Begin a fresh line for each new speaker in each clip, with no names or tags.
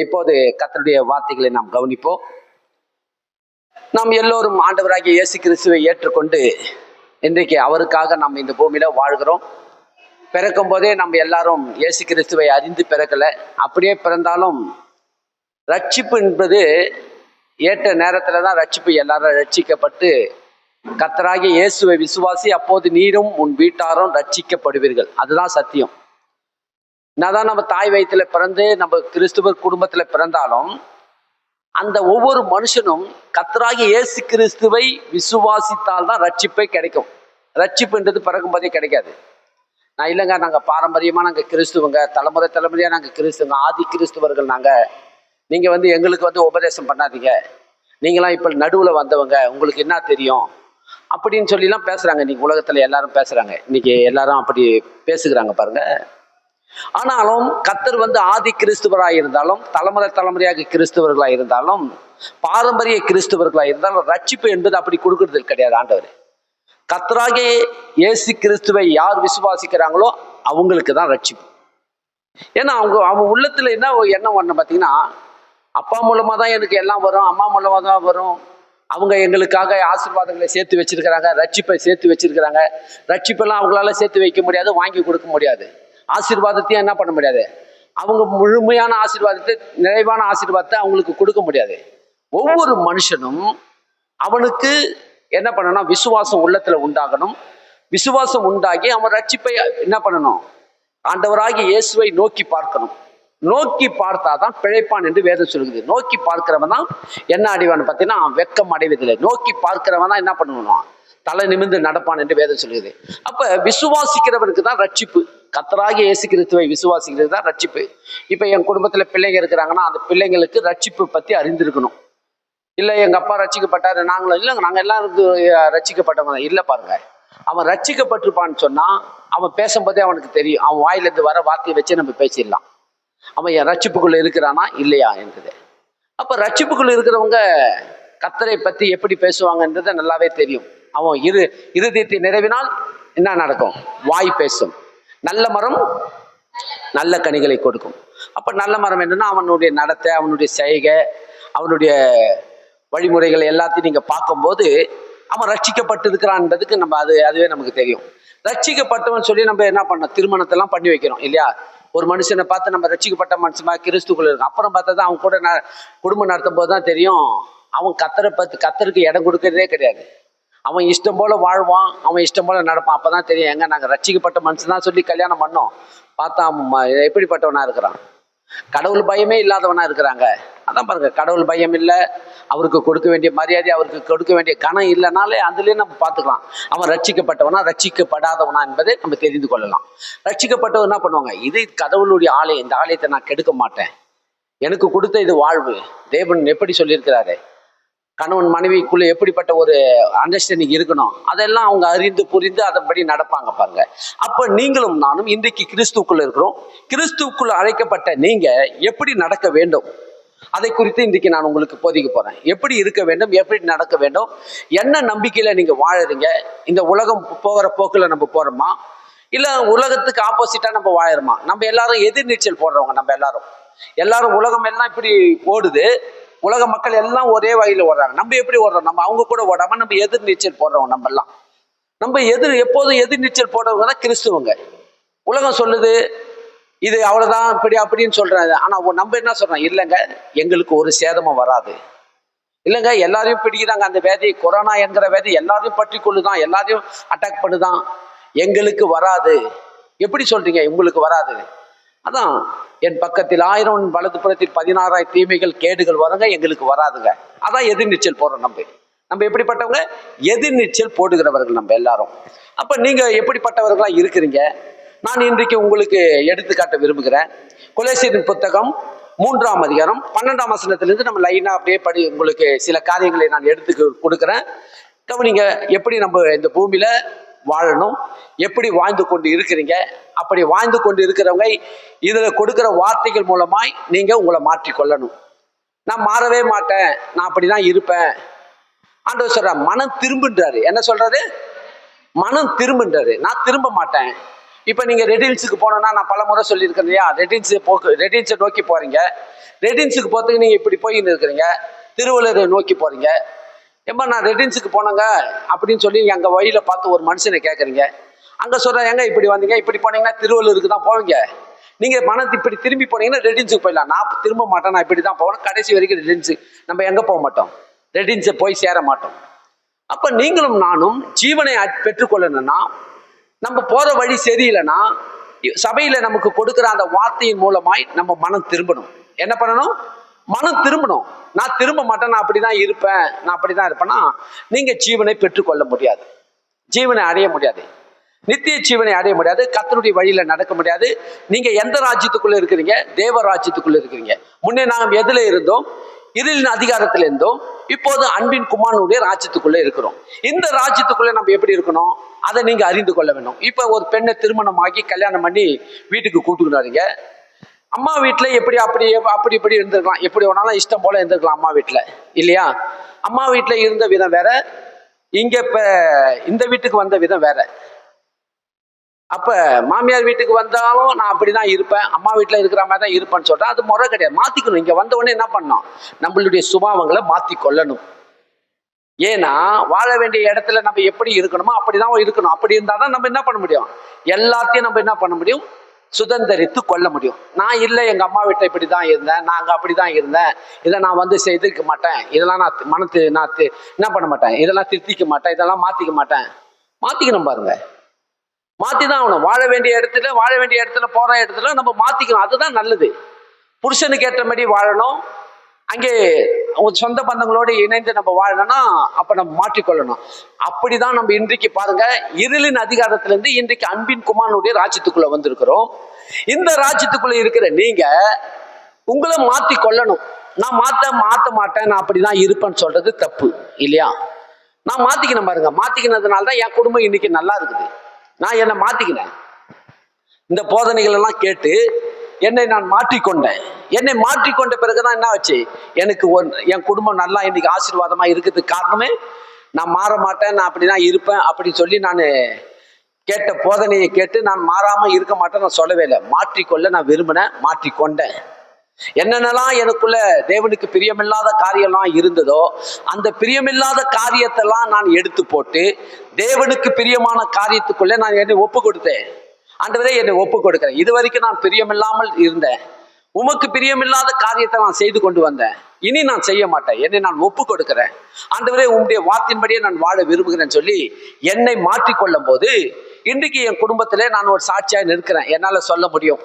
இப்போது கர்த்தருடைய வார்த்தைகளை நாம் கவனிப்போம். நாம் எல்லோரும் ஆண்டவராகிய இயேசு கிறிஸ்துவை ஏற்றுக்கொண்டு இன்றைக்கு அவருக்காக நாம் இந்த பூமியில வாழ்கிறோம். பிறக்கும் போதே நம்ம எல்லாரும் இயேசு கிறிஸ்துவை அறிந்து பிறக்கல. அப்படியே பிறந்தாலும் ரட்சிப்பு என்பது ஏற்ற நேரத்துல தான் ரட்சிப்பு. எல்லாரும் ரட்சிக்கப்பட்டு கர்த்தராகிய இயேசுவை விசுவாசி, அப்போது நீரும் உன் வீட்டாரும் ரட்சிக்கப்படுவீர்கள். அதுதான் சத்தியம். என்னதான் நம்ம தாய் வயிற்றுல பிறந்து நம்ம கிறிஸ்துவர் குடும்பத்துல பிறந்தாலும் அந்த ஒவ்வொரு மனுஷனும் கர்த்தராகிய இயேசு கிறிஸ்துவை விசுவாசித்தால் தான் ரட்சிப்பை கிடைக்கும். ரட்சிப்புன்றது பிறக்கும் போதே கிடைக்காது. நான் இல்லைங்க, நாங்கள் பாரம்பரியமாக நாங்கள் கிறிஸ்துவங்க, தலைமுறை தலைமுறையாக நாங்கள் கிறிஸ்துவங்க, ஆதி கிறிஸ்துவர்கள் நாங்கள், நீங்கள் எங்களுக்கு உபதேசம் பண்ணாதீங்க, நீங்களாம் இப்போ நடுவில் வந்தவங்க, உங்களுக்கு என்ன தெரியும் அப்படின்னு சொல்லிலாம் பேசுகிறாங்க. இன்னைக்கு உலகத்தில் எல்லாரும் பேசுகிறாங்க. இன்னைக்கு எல்லாரும் அப்படி பேசுகிறாங்க பாருங்க. ஆனாலும் கர்த்தர் ஆதி கிறிஸ்துவராக இருந்தாலும், தலைமுறை தலைமுறையாக கிறிஸ்துவர்களாக இருந்தாலும், பாரம்பரிய கிறிஸ்துவர்களாக இருந்தாலும் ரட்சிப்பு என்பது அப்படி கொடுக்கறது கிடையாது. ஆண்டவர் கர்த்தராகிய இயேசு கிறிஸ்துவை யார் விசுவாசிக்கிறாங்களோ அவங்களுக்கு தான் ரட்சிப்பு. ஏன்னா அவங்க உள்ளத்துல என்ன எண்ணம் வரணும் பார்த்தீங்கன்னா, அப்பா மூலமா தான் எனக்கு எல்லாம் வரும், அம்மா மூலமா தான் வரும், அவங்க எங்களுக்காக ஆசீர்வாதங்களை சேர்த்து வச்சிருக்கிறாங்க, ரட்சிப்பை சேர்த்து வச்சிருக்கிறாங்க. ரட்சிப்பெல்லாம் அவங்களால சேர்த்து வைக்க முடியாது, வாங்கி கொடுக்க முடியாது. ஆசீர்வாதத்தையும் என்ன பண்ண முடியாது, அவங்க முழுமையான ஆசீர்வாதத்தை, நிறைவான ஆசீர்வாதத்தை அவங்களுக்கு கொடுக்க முடியாது. ஒவ்வொரு மனுஷனும் அவனுக்கு என்ன பண்ணணும், விசுவாசம் உள்ளத்துல உண்டாகணும். விசுவாசம் உண்டாகி அவன் ரட்சிப்பை என்ன பண்ணணும், ஆண்டவராகிய இயேசுவை நோக்கி பார்க்கணும். நோக்கி பார்த்தாதான் பிழைப்பான் என்று வேதம் சொல்லுது. நோக்கி பார்க்கிறவன் தான் என்ன அடைவான்னு பார்த்தீங்கன்னா வெக்கம் அடைவதில்லை. நோக்கி பார்க்கிறவன் தான் என்ன பண்ணணும், தலை நிமிர்ந்து நடப்பான் என்று வேதம் சொல்லுது. அப்ப விசுவாசிக்கிறவனுக்கு தான் ரட்சிப்பு. கர்த்தராகிய இயேசு கிறிஸ்துவை விசுவாசிக்கிறது தான் ரட்சிப்பு. இப்ப என் குடும்பத்துல பிள்ளைங்க இருக்கிறாங்கன்னா அந்த பிள்ளைங்களுக்கு ரட்சிப்பு பத்தி அறிந்திருக்கணும். இல்லை எங்கள் அப்பா ரட்சிக்கப்பட்டாரு, நாங்களும் இல்லைங்க, நாங்கள் எல்லாரும் ரட்சிக்கப்பட்டவங்க இல்லை. பாருங்க, அவன் ரட்சிக்கப்பட்டிருப்பான்னு சொன்னால் அவன் பேசும்போதே அவனுக்கு தெரியும். அவன் வாயிலிருந்து வர வார்த்தையை வச்சு நம்ம பேசிடலாம், அவன் என் ரட்சிப்புக்குள்ள இருக்கிறானா இல்லையா என்றது. அப்போ ரட்சிப்புக்குள்ள இருக்கிறவங்க கர்த்தரை பற்றி எப்படி பேசுவாங்கன்றது நல்லாவே தெரியும். அவன் இருதயத்தை நிறைவினால் என்ன நடக்கும், வாய் பேசும். நல்ல மரம் நல்ல கனிகளை கொடுக்கும். அப்போ நல்ல மரம் என்னன்னா அவனுடைய நடத்தை, அவனுடைய செய்கை, அவனுடைய வழிமுறைகள் எல்லாத்தையும் நீங்க பார்க்கும்போது அவன் ரட்சிக்கப்பட்டு இருக்கிறான்றதுக்கு நம்ம அதுவே நமக்கு தெரியும். ரட்சிக்கப்பட்டவன் சொல்லி நம்ம என்ன பண்ணோம், திருமணத்தெல்லாம் பண்ணி வைக்கிறோம் இல்லையா. ஒரு மனுஷனை பார்த்து நம்ம ரட்சிக்கப்பட்ட மனுஷமா கிறிஸ்துக்குள்ள இருக்கும். அப்புறம் பார்த்தா தான் அவன் கூட குடும்பம் நடத்தும் போது தான் தெரியும் அவன் கர்த்தருக்கு இடம் கொடுக்கறதே கிடையாது. அவன் இஷ்டம் போல வாழ்வான், அவன் இஷ்டம் போல நடப்பான். அப்பதான் தெரியும், எங்க நாங்கள் ரட்சிக்கப்பட்ட மனுஷன் தான் சொல்லி கல்யாணம் பண்ணோம், பார்த்தா எப்படிப்பட்டவனா இருக்கிறான், கடவுள் பயமே இல்லாதவனா இருக்கிறாங்க. அதான் பாருங்க, கடவுள் பயம் இல்லை, அவருக்கு கொடுக்க வேண்டிய மரியாதை, அவருக்கு கொடுக்க வேண்டிய கணம் இல்லைனாலே அதுலேயே நம்ம பார்த்துக்கலாம் அவன் ரட்சிக்கப்பட்டவனா ரட்சிக்கப்படாதவனா என்பதை நம்ம தெரிந்து கொள்ளலாம். ரட்சிக்கப்பட்டவன் என்ன பண்ணுவாங்க, இது கடவுளுடைய ஆலயம், இந்த ஆலயத்தை நான் கெடுக்க மாட்டேன், எனக்கு கொடுத்த இது வாழ்வு. தேவன் எப்படி சொல்லியிருக்கிறாரு, கணவன் மனைவிக்குள்ள எப்படிப்பட்ட ஒரு அண்டர்ஸ்டாண்டிங் இருக்கணும், அதெல்லாம் அவங்க அறிந்து புரிந்து அதன்படி நடப்பாங்க பாருங்க. அப்ப நீங்களும் நானும் இன்றைக்கு கிறிஸ்துக்குள்ள இருக்கிறோம். கிறிஸ்துக்குள்ள அழைக்கப்பட்ட நீங்க எப்படி நடக்க வேண்டும் அதை குறித்து இன்றைக்கு நான் உங்களுக்கு போதிக்க போறேன். எப்படி இருக்க வேண்டும், எப்படி நடக்க வேண்டும், என்ன நம்பிக்கையில நீங்க வாழறீங்க, இந்த உலகம் போகிற போக்குல நம்ம போறோமா, இல்ல உலகத்துக்கு ஆப்போசிட்டா நம்ம வாழறோமா. நம்ம எல்லாரும் எதிர்நீச்சல் போடுறவங்க, நம்ம எல்லாரும் உலகம் எல்லாம் இப்படி ஓடுது, உலக மக்கள் எல்லாம் ஒரே வகையில ஓடுறாங்க. நம்ம எப்படி ஓடுறோம், நம்ம அவங்க கூட ஓடாம நம்ம எதிர்நீச்சல் போடுறவங்க. நம்ம எப்போதும் எதிர்நீச்சல் போடுறவங்க தான் கிறிஸ்துவங்க. உலகம் சொல்லுது இது அவ்வளவுதான், இப்படி அப்படின்னு சொல்றாங்க. ஆனா நம்ம என்ன சொல்றோம், இல்லைங்க எங்களுக்கு ஒரு சேதமும் வராது, இல்லைங்க எல்லாரையும் பிடிக்குதாங்க அந்த வேதி, கொரோனா என்கிற வேதி எல்லாரையும் பற்றி கொள்ளுதான், எல்லாரையும் அட்டாக் பண்ணுதான், எங்களுக்கு வராது. எப்படி சொல்றீங்க உங்களுக்கு வராது? அதான், என் பக்கத்தில் 1000 வலது புறத்தில் 16 தீமைகள் கேடுகள் வருங்க, எங்களுக்கு வராதுங்க. அதான் எதிர்நீச்சல் போடுறோம். நம்ம எப்படிப்பட்டவங்க, எதிர்நீச்சல் போடுகிறவர்கள் நம்ம எல்லாரும். அப்ப நீங்க எப்படிப்பட்டவர்களா இருக்கிறீங்க, நான் இன்றைக்கு உங்களுக்கு எடுத்துக்காட்ட விரும்புகிறேன். கொலோசியரின் புத்தகம் 3ஆம் அதிகாரம் 12ஆம் வசனத்திலிருந்து நம்ம லைனா அப்படியே உங்களுக்கு சில காரியங்களை நான் எடுத்து கொடுக்குறேன். கவனிங்க, எப்படி நம்ம இந்த பூமியில வாழணும், எப்படி வாழ்ந்து கொண்டு இருக்கிறீங்க. அப்படி வாழ்ந்து கொண்டு இருக்கிறவங்க இதுல கொடுக்கிற வார்த்தைகள் மூலமாய் நீங்க உங்களை மாற்றிக்கொள்ளணும். நான் மாறவே மாட்டேன், நான் அப்படிதான் இருப்பேன். ஆண்டவர் சொல்ற மனம் திரும்புன்றாரு. என்ன சொல்றாரு, மனம் திரும்புன்றாரு, நான் திரும்ப மாட்டேன். இப்ப நீங்க ரெட் ஹில்ஸுக்கு போனோம்னா, நான் பல முறை சொல்லியிருக்கேன் இல்லையா, ரெட் ஹில்ஸை நோக்கி போறீங்க. ரெடின்ஸுக்கு போகிறதுக்கு நீங்கள் இப்படி போயின்னு இருக்கிறீங்க, திருவள்ளூரை நோக்கி போகிறீங்க. ஏம்மா நான் ரெடின்ஸுக்கு போனேங்க அப்படின்னு சொல்லி எங்கள் வழியில் பார்த்து ஒரு மனுஷனை கேட்குறீங்க. அங்கே சொல்கிறேன், எங்க இப்படி வந்தீங்க, இப்படி போனீங்கன்னா திருவள்ளூருக்கு தான் போவீங்க. நீங்கள் மனத்து இப்படி திரும்பி போனீங்கன்னா ரெடின்ஸுக்கு போயிடலாம். நான் திரும்ப மாட்டேன், நான் இப்படி தான் போவேன். கடைசி வரைக்கும் ரெடின்ஸு நம்ம எங்கே போக மாட்டோம், ரெடின்ஸை போய் சேர மாட்டோம். அப்போ நீங்களும் நானும் ஜீவனை பெற்றுக்கொள்ளணும்னா, நம்ம போகிற வழி சரியில்லைன்னா சபையில் நமக்கு கொடுக்குற அந்த வார்த்தையின் மூலமாய் நம்ம மனம் திரும்பணும். என்ன பண்ணணும்? மனம் திரும்பணும். நான் திரும்ப மாட்டேன், நான் அப்படிதான் இருப்பேன், நான் அப்படிதான் இருப்பேன்னா நீங்க ஜீவனை பெற்றுக்கொள்ள முடியாது, ஜீவனை அடைய முடியாது, நித்திய ஜீவனை அடைய முடியாது, கர்த்தருடைய வழியில நடக்க முடியாது. நீங்க எந்த ராஜ்யத்துக்குள்ள இருக்கிறீங்க? தேவ ராஜ்யத்துக்குள்ள இருக்கிறீங்க. முன்னே நாம் எதுல இருந்தோம்? இருளின் அதிகாரத்தில் இருந்தோம். இப்போது அன்பின் குமாரனுடைய ராஜ்யத்துக்குள்ள இருக்கிறோம். இந்த ராஜ்யத்துக்குள்ள நம்ம எப்படி இருக்கணும் அதை நீங்க அறிந்து கொள்ள வேண்டும். இப்ப ஒரு பெண்ணை திருமணமாகி கல்யாணம் பண்ணி வீட்டுக்கு கூட்டுக்கிறாருங்க. அம்மா வீட்டுல எப்படி அப்படி இப்படி இருந்திருக்கலாம், எப்படி வேணாலும் இஷ்டம் போல இருந்திருக்கலாம் அம்மா வீட்டுல, இல்லையா? அம்மா வீட்டுல இருந்த விதம் வேற, இங்க இப்ப இந்த வீட்டுக்கு வந்த விதம் வேற. அப்ப மாமியார் வீட்டுக்கு வந்தாலும் நான் அப்படிதான் இருப்பேன், அம்மா வீட்டுல இருக்கிற மாதிரி தான் இருப்பேன்னு சொல்றேன். அது முறை கிடையாது, மாத்திக்கணும். இங்க வந்த உடனே என்ன பண்ணணும்? நம்மளுடைய சுபாவங்களை மாத்தி கொள்ளணும். ஏன்னா வாழ வேண்டிய இடத்துல நம்ம எப்படி இருக்கணுமோ அப்படிதான் இருக்கணும். அப்படி இருந்தாதான் நம்ம என்ன பண்ண முடியும்? எல்லாத்தையும் நம்ம என்ன பண்ண முடியும்? சுதந்திரித்து கொள்ள முடியும். நான் இல்லை, எங்க அம்மா வீட்டை இப்படிதான் இருந்தேன், நாங்க அப்படிதான் இருந்தேன், இதை நான் வந்து செய்திருக்க மாட்டேன், இதெல்லாம் நான் என்ன பண்ண மாட்டேன், இதெல்லாம் திருத்திக்க மாட்டேன், இதெல்லாம் மாத்திக்க மாட்டேன். மாத்திக்கணும் பாருங்க, மாத்திதான் ஆகணும். வாழ வேண்டிய இடத்துல போற இடத்துல நம்ம மாத்திக்கணும். அதுதான் நல்லது. புருஷனுக்கு ஏற்ற மாதிரி வாழணும். அங்கே சொந்த பந்தங்களோடு இணைந்து நம்ம வாழணும்னா அப்ப நம்ம மாற்றிக்கொள்ளணும். அப்படிதான் நம்ம இன்றைக்கு பாருங்க, இருளின் அதிகாரத்திலிருந்து இன்றைக்கு அன்பின் குமாரனுடைய ராஜ்யத்துக்குள்ள வந்திருக்கிறோம். இந்த ராஜ்யத்துக்குள்ள இருக்கிற நீங்க உங்களை மாத்தி கொள்ளணும். நான் மாத்த மாட்டேன், நான் அப்படிதான் இருப்பேன்னு சொல்றது தப்பு, இல்லையா? நான் மாத்திக்கணும் பாருங்க. மாத்திக்கினதுனால்தான் என் குடும்பம் இன்னைக்கு நல்லா இருக்குது. நான் என்னை மாத்திக்கினேன். இந்த போதனைகள் எல்லாம் கேட்டு என்னை நான் மாற்றிக்கொண்டேன். என்னை மாற்றிக்கொண்ட பிறகுதான் என்ன ஆச்சு? எனக்கு என் குடும்பம் நல்லா இன்னைக்கு ஆசீர்வாதமா இருக்கிறதுக்கு காரணமே நான் மாற மாட்டேன், நான் அப்படிதான் இருப்பேன் அப்படின்னு சொல்லி நான் கேட்ட போதனையை கேட்டு நான் மாறாம இருக்க மாட்டேன் நான் சொல்லவே இல்லை. மாற்றிக்கொள்ள நான் விரும்பினேன், மாற்றிக்கொண்டேன். என்னென்னலாம் எனக்குள்ள தேவனுக்கு பிரியமில்லாத காரியம்லாம் இருந்ததோ அந்த பிரியமில்லாத காரியத்தெல்லாம் நான் எடுத்து போட்டு தேவனுக்கு பிரியமான காரியத்துக்குள்ள நான் என்னை ஒப்பு கொடுத்தேன். ஆண்டவரே, என்னை ஒப்பு கொடுக்கிறேன். இது வரைக்கும் நான் பிரியமில்லாமல் இருந்தேன், உமக்கு பிரியமில்லாத காரியத்தை நான் செய்து கொண்டு வந்தேன், இனி நான் செய்ய மாட்டேன், என்னை நான் ஒப்பு கொடுக்கிறேன். ஆண்டவரே, உம்முடைய வார்த்தையின்படியே நான் வாழ விரும்புகிறேன்னு சொல்லி என்னை மாற்றிக்கொள்ளும் போது இன்றைக்கு என் குடும்பத்திலே நான் ஒரு சாட்சியா நிற்கிறேன். என்னால சொல்ல முடியும்,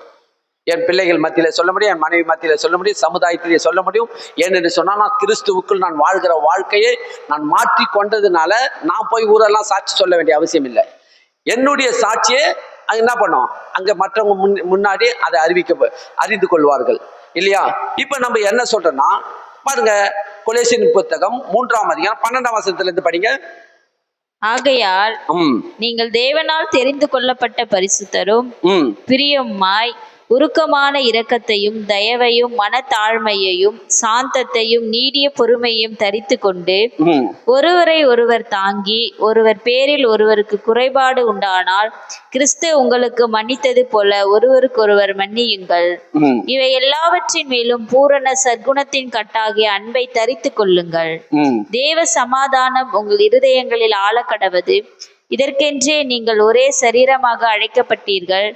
என் பிள்ளைகள் மத்தியில சொல்ல முடியும், என் மனைவி மத்தியில சொல்ல முடியும், சமுதாயத்திலே சொல்ல முடியும். ஏன்னு சொன்னா, நான் கிறிஸ்துவுக்குள் நான் வாழ்கிற வாழ்க்கையை நான் மாற்றி கொண்டதுனால நான் போய் ஊரெல்லாம் சாட்சி சொல்ல வேண்டிய அவசியம் இல்லை. என்னுடைய சாட்சியை அங்க என்ன பண்ணோம், அங்க மற்றவங்க முன்னாடி அதை அறிந்து கொள்வார்கள், இல்லையா? இப்ப நம்ம என்ன சொல்றோம்னா பாருங்க, கொலேசியன் புத்தகம் 3ஆம் அதிகாரம் 12ஆம் வசனத்துல இருந்து படிங்க.
ஆகையால் நீங்கள் தேவனால் தெரிந்து கொள்ளப்பட்ட பரிசுத்தரும் பிரியமாய் உருக்கமான இரக்கத்தையும் தயவையும் மனத்தாழ்மையையும் சாந்தத்தையும் நீடிய பொறுமையும் தரித்து கொண்டு ஒருவரை ஒருவர் தாங்கி ஒருவர் பேரில் ஒருவருக்கு குறைபாடு உண்டானால் கிறிஸ்து உங்களுக்கு மன்னித்தது போல ஒருவருக்கொருவர் மன்னியுங்கள். இவை எல்லாவற்றின் மேலும் பூரண சற்குணத்தின் கட்டாகிய அன்பை தரித்து கொள்ளுங்கள். தேவ சமாதானம் உங்கள் இருதயங்களில் ஆழக்கடவது. இதற்கென்றே நீங்கள் ஒரே சரீரமாக அழைக்கப்பட்டீர்கள்,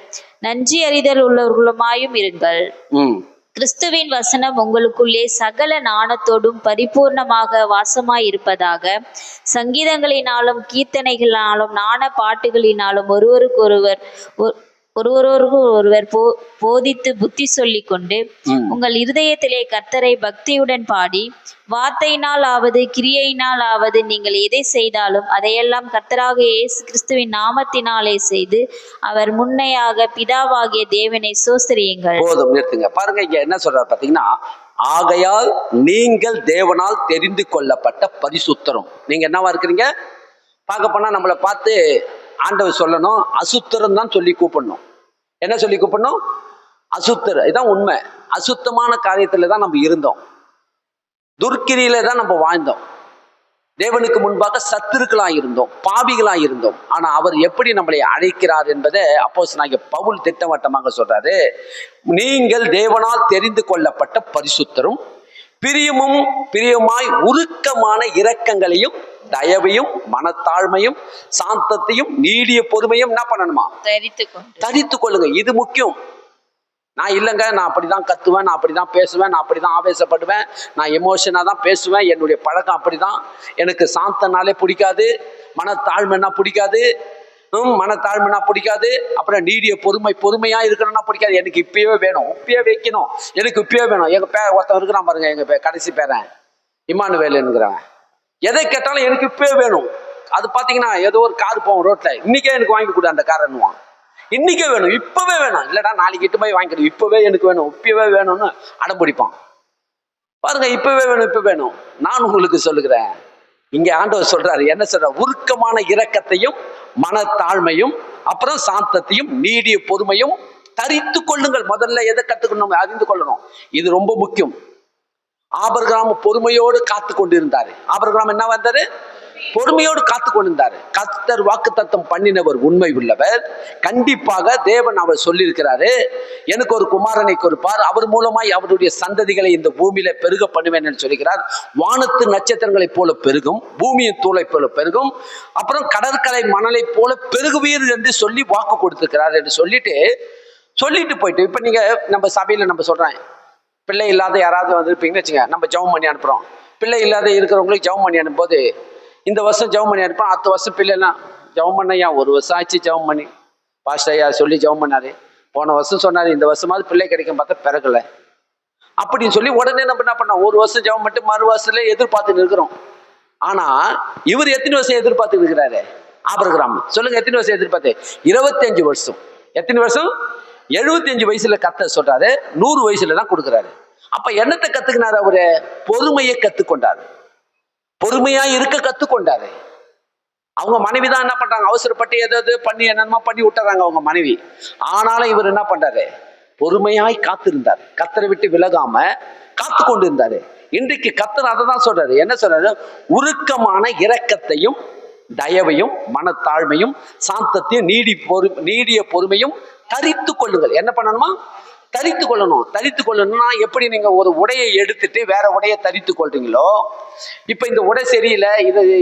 நன்றி அறிதல் உள்ளவர்களுமாயும் இருங்கள். கிறிஸ்துவின் வசனம் உங்களுக்குள்ளே சகல ஞானத்தோடும் பரிபூர்ணமாக வாசமாயிருப்பதாக. சங்கீதங்களினாலும் கீர்த்தனைகளினாலும் ஞான பாட்டுகளினாலும் ஒருவருக்கு போதித்து புத்தி சொல்லி கொண்டு உங்கள் இருதயத்திலே கர்த்தரை பக்தியுடன் பாடி வார்த்தையினால் ஆவது கிரியையினால் ஆவது நீங்கள் எதை செய்தாலும் அதையெல்லாம் கர்த்தராக இயேசு கிறிஸ்துவின் நாமத்தினாலே செய்து அவர் முன்னையாக பிதாவாகிய தேவனை சோஸ்திரியுங்கள்.
போதும், நிறுத்துங்க. பாருங்க, இங்க என்ன சொல்றாரு பாத்தீங்கன்னா, ஆகையால் நீங்கள் தேவனால் தெரிந்து கொள்ளப்பட்ட பரிசுத்தரும். நீங்க என்னவா இருக்கிறீங்க? பார்க்க போனா நம்மளை பார்த்து ஆண்டவர் சொல்லணும், அசுத்தரம் தான் சொல்லி கூப்பிடணும். என்ன சொல்லி கூப்பிடணும்? அசுத்தர். இதான் உண்மை. அசுத்தமான காரியத்துல தான் நம்ம இருந்தோம், துர்க்கிரியில தான் நம்ம வாழ்ந்தோம். தேவனுக்கு முன்பாக சத்துருக்களா இருந்தோம், பாவிகளா இருந்தோம். ஆனா அவர் எப்படி நம்மளை அழைக்கிறார் என்பதை அப்போஸ்தலனாகிய பவுல் திட்டவட்டமாக சொல்றாரு. நீங்கள் தேவனால் தெரிந்து கொள்ளப்பட்ட பரிசுத்தரும் பிரியமாய் உருக்கமான இரக்கங்களையும் தயவையும் மனத்தாழ்மையும் சாந்தத்தையும் நீடிய பொறுமையும் என்ன பண்ணணுமா? தரித்து கொள்ளுங்க. இது முக்கியம். நான் இல்லைங்க, நான் அப்படிதான் கத்துவேன், நான் அப்படிதான் பேசுவேன், நான் அப்படிதான் ஆவேசப்படுவேன், நான் எமோஷனா தான் பேசுவேன், என்னுடைய பழக்கம் அப்படிதான், எனக்கு சாந்தனாலே பிடிக்காது, மனத்தாழ்மைனா பிடிக்காது, மனத்தாழ்மைனா பிடிக்காது, அப்புறம் நீடிய பொறுமையா இருக்கணும்னா பிடிக்காது. எனக்கு இப்பயே வேணும், இப்பயே வைக்கணும், எனக்கு இப்பயே வேணும். எங்க ஒருத்தன் இருக்கிறான் பாருங்க, எங்க கடைசி பேரன் இமானுவேலுங்கிறவன், எதை கேட்டாலும் எனக்கு இப்பயே வேணும். அது பாத்தீங்கன்னா ஏதோ ஒரு கார் போவோம் ரோட்ல, இன்னைக்கே எனக்கு வாங்கி கொடு அந்த காரன்னுவான். இன்னைக்கே வேணும், இப்பவே வேணும், இல்லடா நாளைக்கு இட்டு போய் வாங்கிக்கணும், இப்பவே எனக்கு வேணும், இப்பவே வேணும்னு அடம்பிடிப்பான் பாருங்க. இப்பவே வேணும், இப்ப வேணும். நான் உங்களுக்கு சொல்லுகிறேன், இங்க ஆண்டவர் சொல்றாரு, என்ன சொல்ற? உருக்கமான இரக்கத்தையும் மனத்தாழ்மையும் அப்புறம் சாந்தத்தையும் நீடிய பொறுமையும் தரித்து கொள்ளுங்கள். முதல்ல எதை கத்துக்கணும்? அறிந்து கொள்ளணும். இது ரொம்ப முக்கியம். ஆபிரகாம் பொறுமையோடு காத்து கொண்டிருந்தாரு. ஆபிரகாம் என்ன வந்தாரு? பொறுமையோடு காத்து கொண்டிருந்தாரு. கர்த்தர் வாக்குத்தத்தம் பண்ணினவர் உண்மை உள்ளவர். கண்டிப்பாக தேவன் அவர் சொல்லியிருக்கிறாரு, எனக்கு ஒரு குமாரனை கொடுப்பார், அவர் மூலமாய் அவருடைய சந்ததிகளை இந்த பூமியில பெருக பண்ணுவேன் என்று சொல்லிக்கிறார். வானத்து நட்சத்திரங்களை போல பெருகும், பூமியின் தூளை போல பெருகும், அப்புறம் கடற்கரை மணலை போல பெருகுவீர் என்று சொல்லி வாக்கு கொடுத்திருக்கிறார் என்று சொல்லிட்டு போயிட்டு, இப்ப நீங்க நம்ம சபையில நம்ம சொல்றேன், பிள்ளை இல்லாத யாராவது வந்திருப்பீங்கன்னு வச்சுங்க, நம்ம ஜெபம் பண்ணி அனுப்புறோம். பிள்ளை இல்லாத இருக்கிறவங்களுக்கு ஜெபம் பண்ணி அனுப்பும்போது, இந்த வருஷம் ஜெபம் பண்ணி அனுப்போம், அடுத்த வருஷம் பிள்ளைலாம் ஜெபம் பண்ணையா, ஒரு வருஷம் ஆச்சு ஜெபம் பண்ணி, பாஸ்டர் ஐயா சொல்லி ஜெபம் பண்ணாரு, போன வருஷம் சொன்னாரு, இந்த வருஷமாவது பிள்ளை கிடைக்கும் பார்த்தா பிறகுல அப்படின்னு சொல்லி உடனே நம்ம என்ன பண்ணோம், ஒரு வருஷம் ஜெபம் பண்ணிட்டு மறு வருஷத்துல எதிர்பார்த்துட்டு இருக்கிறோம். ஆனா இவர் எத்தனை வருஷம் எதிர்பார்த்து இருக்கிறாரு? ஆபிரகாம் சொல்லுங்க, எத்தனை வருஷம் எதிர்பார்த்து? 25 வருஷம். எத்தனை வருஷம்? 75 வயசுல கத்த சொல்றாரு, 100 வயசுல தான் கொடுக்குறாரு. அப்ப என்னத்தை கத்துக்கினாரு அவரு? பொறுமையை கத்துக்கொண்டாரு, பொறுமையா இருக்க கத்துக்கொண்டாரு. அவங்க மனைவி தான் என்ன பண்றாங்க, அவசரப்பட்டு ஏதாவது பண்ணி என்னமா பண்ணி விட்டுறாங்க அவங்க மனைவி. ஆனாலும் இவர் என்ன பண்றாரு? பொறுமையாய் காத்திருந்தார், கத்தரை விட்டு விலகாம காத்து கொண்டு இருந்தாரு. இன்றைக்கு கத்தர் அதை தான் சொல்றாரு. என்ன சொல்றாரு? உருக்கமான இரக்கத்தையும் தயவையும் மனத்தாழ்மையும் சாந்தத்தையும் நீடிய பொறுமையும் தரித்து கொள்ளுங்கள். என்ன பண்ணணுமா? தரித்து கொள்ளணும். தரித்து கொள்ளணும்னா எப்படி? நீங்க ஒரு உடையை எடுத்துட்டு வேற உடையை தரித்து கொள்றீங்களோ, இப்ப இந்த உடை சரியில்லை,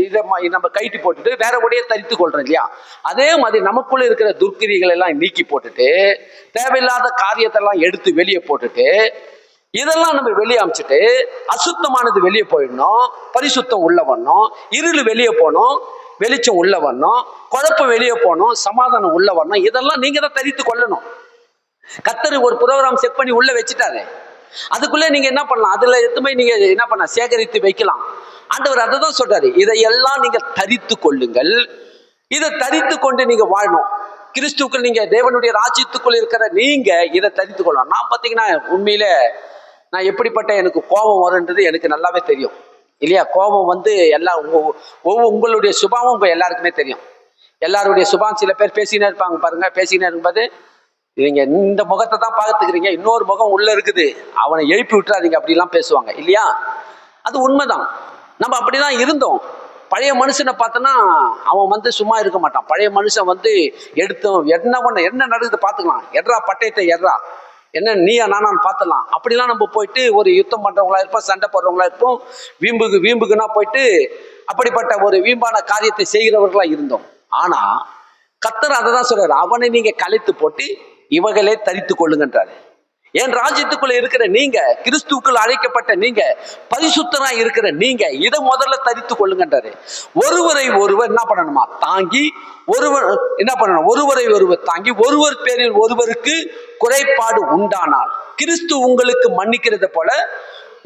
இதை நம்ம கைட்டு போட்டுட்டு வேற உடையை தரித்து கொள்றோம் இல்லையா? அதே மாதிரி நமக்குள்ள இருக்கிற துர்க்கிரிகள் எல்லாம் நீக்கி போட்டுட்டு, தேவையில்லாத காரியத்தெல்லாம் எடுத்து வெளியே போட்டுட்டு, இதெல்லாம் நம்ம வெளியே அமைச்சிட்டு, அசுத்தமானது வெளியே போயிடணும், பரிசுத்தம் உள்ள வரணும், இருள் வெளியே போகணும், வெளிச்சம் உள்ள வரணும், குழப்பம் வெளியே போகணும், சமாதானம் உள்ள வரணும். இதெல்லாம் நீங்க தான் தரித்து கொள்ளணும். கர்த்தர் ஒரு ப்ரோக்ராம் செட் பண்ணி உள்ள வச்சுட்டாரு. அதுக்குள்ள நீங்க என்ன பண்ணலாம்? அதுல எதுவுமே நீங்க என்ன பண்ண சேகரித்து வைக்கலாம். ஆண்டவர் அதை தான் சொல்றாரு, இதையெல்லாம் நீங்க தரித்து கொள்ளுங்கள். இதை தரித்து கொண்டு நீங்க வாழணும். கிறிஸ்துக்குள் நீங்க தேவனுடைய ராஜ்யத்துக்குள் இருக்கிற நீங்க இதை தரித்து கொள்ளணும். நான் பாத்தீங்கன்னா உண்மையில நான் எப்படிப்பட்ட எனக்கு கோபம் வரும்ன்றது எனக்கு நல்லாவே தெரியும் இல்லையா? கோபம் எல்லாம் உங்களுடைய சுபாவம் உங்க எல்லாருக்குமே தெரியும். எல்லாருடைய சுபாவம் சில பேர் பேசினே இருப்பாங்க பாருங்க. பேசினே இருக்கும்போது நீங்க இந்த முகத்தை தான் பார்த்துக்கிறீங்க, இன்னொரு முகம் உள்ள இருக்குது, அவனை எழுப்பி விட்டுறாதீங்க அப்படிலாம் பேசுவாங்க இல்லையா? அது உண்மைதான். நம்ம அப்படிதான் இருந்தோம். பழைய மனுஷனை பார்த்தோன்னா அவன் சும்மா இருக்க மாட்டான். பழைய மனுஷன் எடுத்தோம் என்ன நடக்குது பார்த்துக்கலாம், எட்ரா பட்டயத்தை எட்ரா, என்ன நீயா நானான்னு பார்த்துலாம். அப்படிலாம் நம்ம போயிட்டு ஒரு யுத்தம் பண்றவங்களா இருப்போம், சண்டை போடுறவங்களா இருப்போம், வீம்புக்குன்னா போயிட்டு அப்படிப்பட்ட ஒரு வீம்பான காரியத்தை செய்கிறவர்களா இருந்தோம். ஆனா கர்த்தர் அதை தான் சொல்றாரு, அவனை நீங்க கலைத்து போட்டு இவர்களே தரித்து கொள்ளுங்கன்றாரு. என் ராஜ்யத்துக்குள்ள இருக்கிற நீங்க, கிறிஸ்துவுக்குள் அழைக்கப்பட்ட நீங்க, பரிசுத்தனா இருக்கிற நீங்க இதை முதல்ல தரித்து கொள்ளுங்கன்றாரு. ஒருவரை ஒருவர் என்ன பண்ணணுமா? தாங்கி ஒருவர் என்ன பண்ணணும்? ஒருவரை ஒருவர் தாங்கி ஒருவர் பேரில் ஒருவருக்கு குறைபாடு உண்டானால் கிறிஸ்து உங்களுக்கு மன்னிக்கிறது போல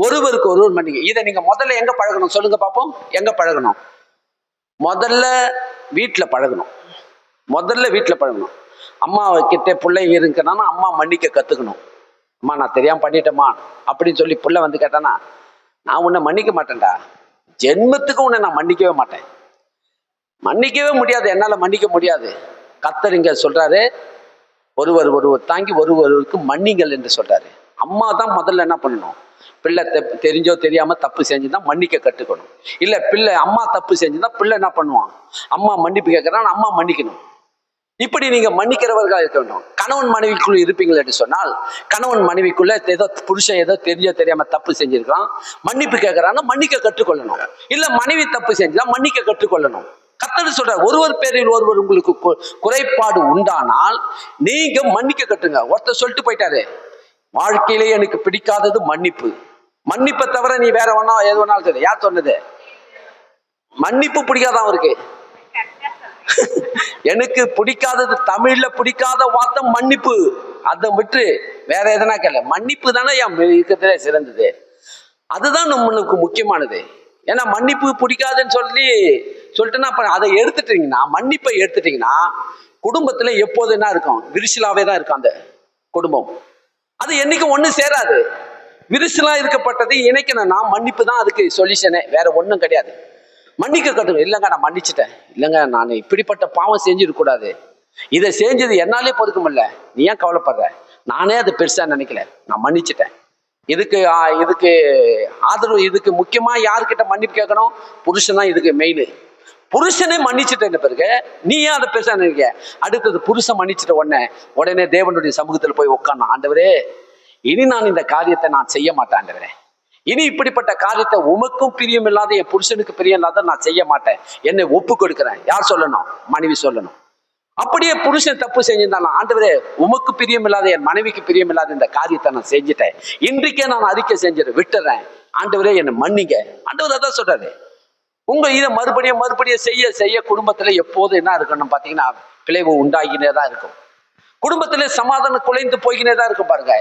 ஒருவருக்கு ஒருவர் மன்னிக்க. இதை நீங்க முதல்ல எங்க பழகணும் சொல்லுங்க பாப்போம். எங்க பழகணும்? முதல்ல வீட்டுல பழகணும். முதல்ல வீட்டுல பழகணும். அம்மா கிட்ட பிள்ளை இருக்குன்னா அம்மா மன்னிக்க கத்துக்கணும். அம்மா நான் தெரியாம பண்ணிட்டேம்மா அப்படின்னு சொல்லி பிள்ளை கேட்டானா, நான் உன்னை மன்னிக்க மாட்டேன்டா, ஜென்மத்துக்கு உன்னை நான் மன்னிக்கவே மாட்டேன், மன்னிக்கவே முடியாது, என்னால மன்னிக்க முடியாது. கர்த்தர் இங்க சொல்றாரு, ஒருவர் தாங்கி ஒருவருக்கு மன்னிங்கள் என்று சொல்றாரு. அம்மா தான் முதல்ல என்ன பண்ணணும்? பிள்ளை தெரிஞ்சோ தெரியாம தப்பு செஞ்சுதான் மன்னிக்க கற்றுக்கணும். இல்ல பிள்ளை அம்மா தப்பு செஞ்சுதான் பிள்ளை என்ன பண்ணுவான், அம்மா மன்னிப்பு கேட்கறான், அம்மா மன்னிக்கணும். இப்படி நீங்க மன்னிக்கிறவர்களா இருக்க வேண்டும். கணவன் மனைவிக்குள்ள இருப்பீங்கள் என்று சொன்னால், கணவன் மனைவிக்குள்ள ஏதோ புருஷன் ஏதோ தெரிஞ்சோ தெரியாம தப்பு செஞ்சிருக்கான், மன்னிப்பு கேட்கறான்னு மன்னிக்க கற்றுக்கொள்ளணும். இல்ல மனைவி தப்பு செஞ்சா மன்னிக்க கற்றுக்கொள்ளணும். கர்த்தர் சொல்றார், ஒருவர் பேரில் ஒருவர் உங்களுக்கு குறைபாடு உண்டானால் நீங்க மன்னிக்க கட்டுங்க. ஒருத்தர் சொல்லிட்டு போயிட்டாரு, வாழ்க்கையிலே எனக்கு பிடிக்காதது மன்னிப்பு, மன்னிப்பை தவிர நீ வேற ஒன்னா எது வேணாலும் சொல்லு. யார் சொன்னது? மன்னிப்பு பிடிக்காதான் அவருக்கு. எனக்கு பிடிக்காதது, தமிழ்ல பிடிக்காத வார்த்தை மன்னிப்பு. அதை விட்டு வேற எதனா கேள்வி, மன்னிப்பு தானே என் இருக்கிறதுல சிறந்தது. அதுதான் நம்மளுக்கு முக்கியமானது. ஏன்னா மன்னிப்பு பிடிக்காதுன்னு சொல்லிட்டுன்னா அதை எடுத்துட்டீங்கன்னா, மன்னிப்பை எடுத்துட்டீங்கன்னா குடும்பத்துல எப்போது என்ன இருக்கும், விரிசலாவே தான் இருக்கும் அந்த குடும்பம். அது என்னைக்கும் ஒண்ணு சேராது. விரிசலா இருக்கப்பட்டது இணைக்கணும்னா மன்னிப்பு தான் அதுக்கு சொல்யூஷனே, வேற ஒண்ணும் கிடையாது. மன்னிக்க கட்டுங்க. இல்லைங்க நான் மன்னிச்சுட்டேன், இல்லைங்க நான் இப்படிப்பட்ட பாவம் செஞ்சிருக்க கூடாது, இதை செஞ்சது என்னாலே பொறுக்க முடியல, நீ ஏன் கவலைப்படுற, நானே அது பெருசா நினைக்கல, நான் மன்னிச்சுட்டேன். இதுக்கு ஆதரவு, இதுக்கு முக்கியமா யாருக்கிட்ட மன்னிப்பு கேட்கணும்? புருஷன் தான் இதுக்கு மெயின். புருஷனே மன்னிச்சுட்டேன் பிறகு நீ ஏன் அதை பெருசா நினைக்க? அடுத்தது புருஷன் மன்னிச்சுட்ட உடனே தேவனுடைய சமூகத்துல போய் உட்கார்ந்து, ஆண்டவரே இனி நான் இந்த காரியத்தை நான் செய்ய மாட்டேன் ஆண்டவரே, இனி இப்படிப்பட்ட காரியத்தை உமக்கும் பிரியம் இல்லாத என் புருஷனுக்கு பிரியம் இல்லாத நான் செய்ய மாட்டேன், என்னை ஒப்பு கொடுக்கிறேன். யார் சொல்லணும்? மனைவி சொல்லணும். அப்படியே புருஷன் தப்பு செஞ்சிருந்தாலும், ஆண்டவரே உமக்கு பிரியம் இல்லாத என் மனைவிக்கு பிரியம் இல்லாத இந்த காரியத்தை நான் செஞ்சுட்டேன், இன்றைக்கே நான் அறிக்கை செஞ்சிட விட்டுறேன், ஆண்டவரே என்னை மன்னிங்க. ஆண்டவர் அதான் சொல்றாரு. உங்க இதை மறுபடியும் செய்ய செய்ய குடும்பத்துல எப்போது என்ன இருக்கணும் பாத்தீங்கன்னா, பிளவு உண்டாகினே தான் இருக்கும். குடும்பத்திலே சமாதானம் குலைந்து போய்கினே தான் இருக்கும். பாருங்க,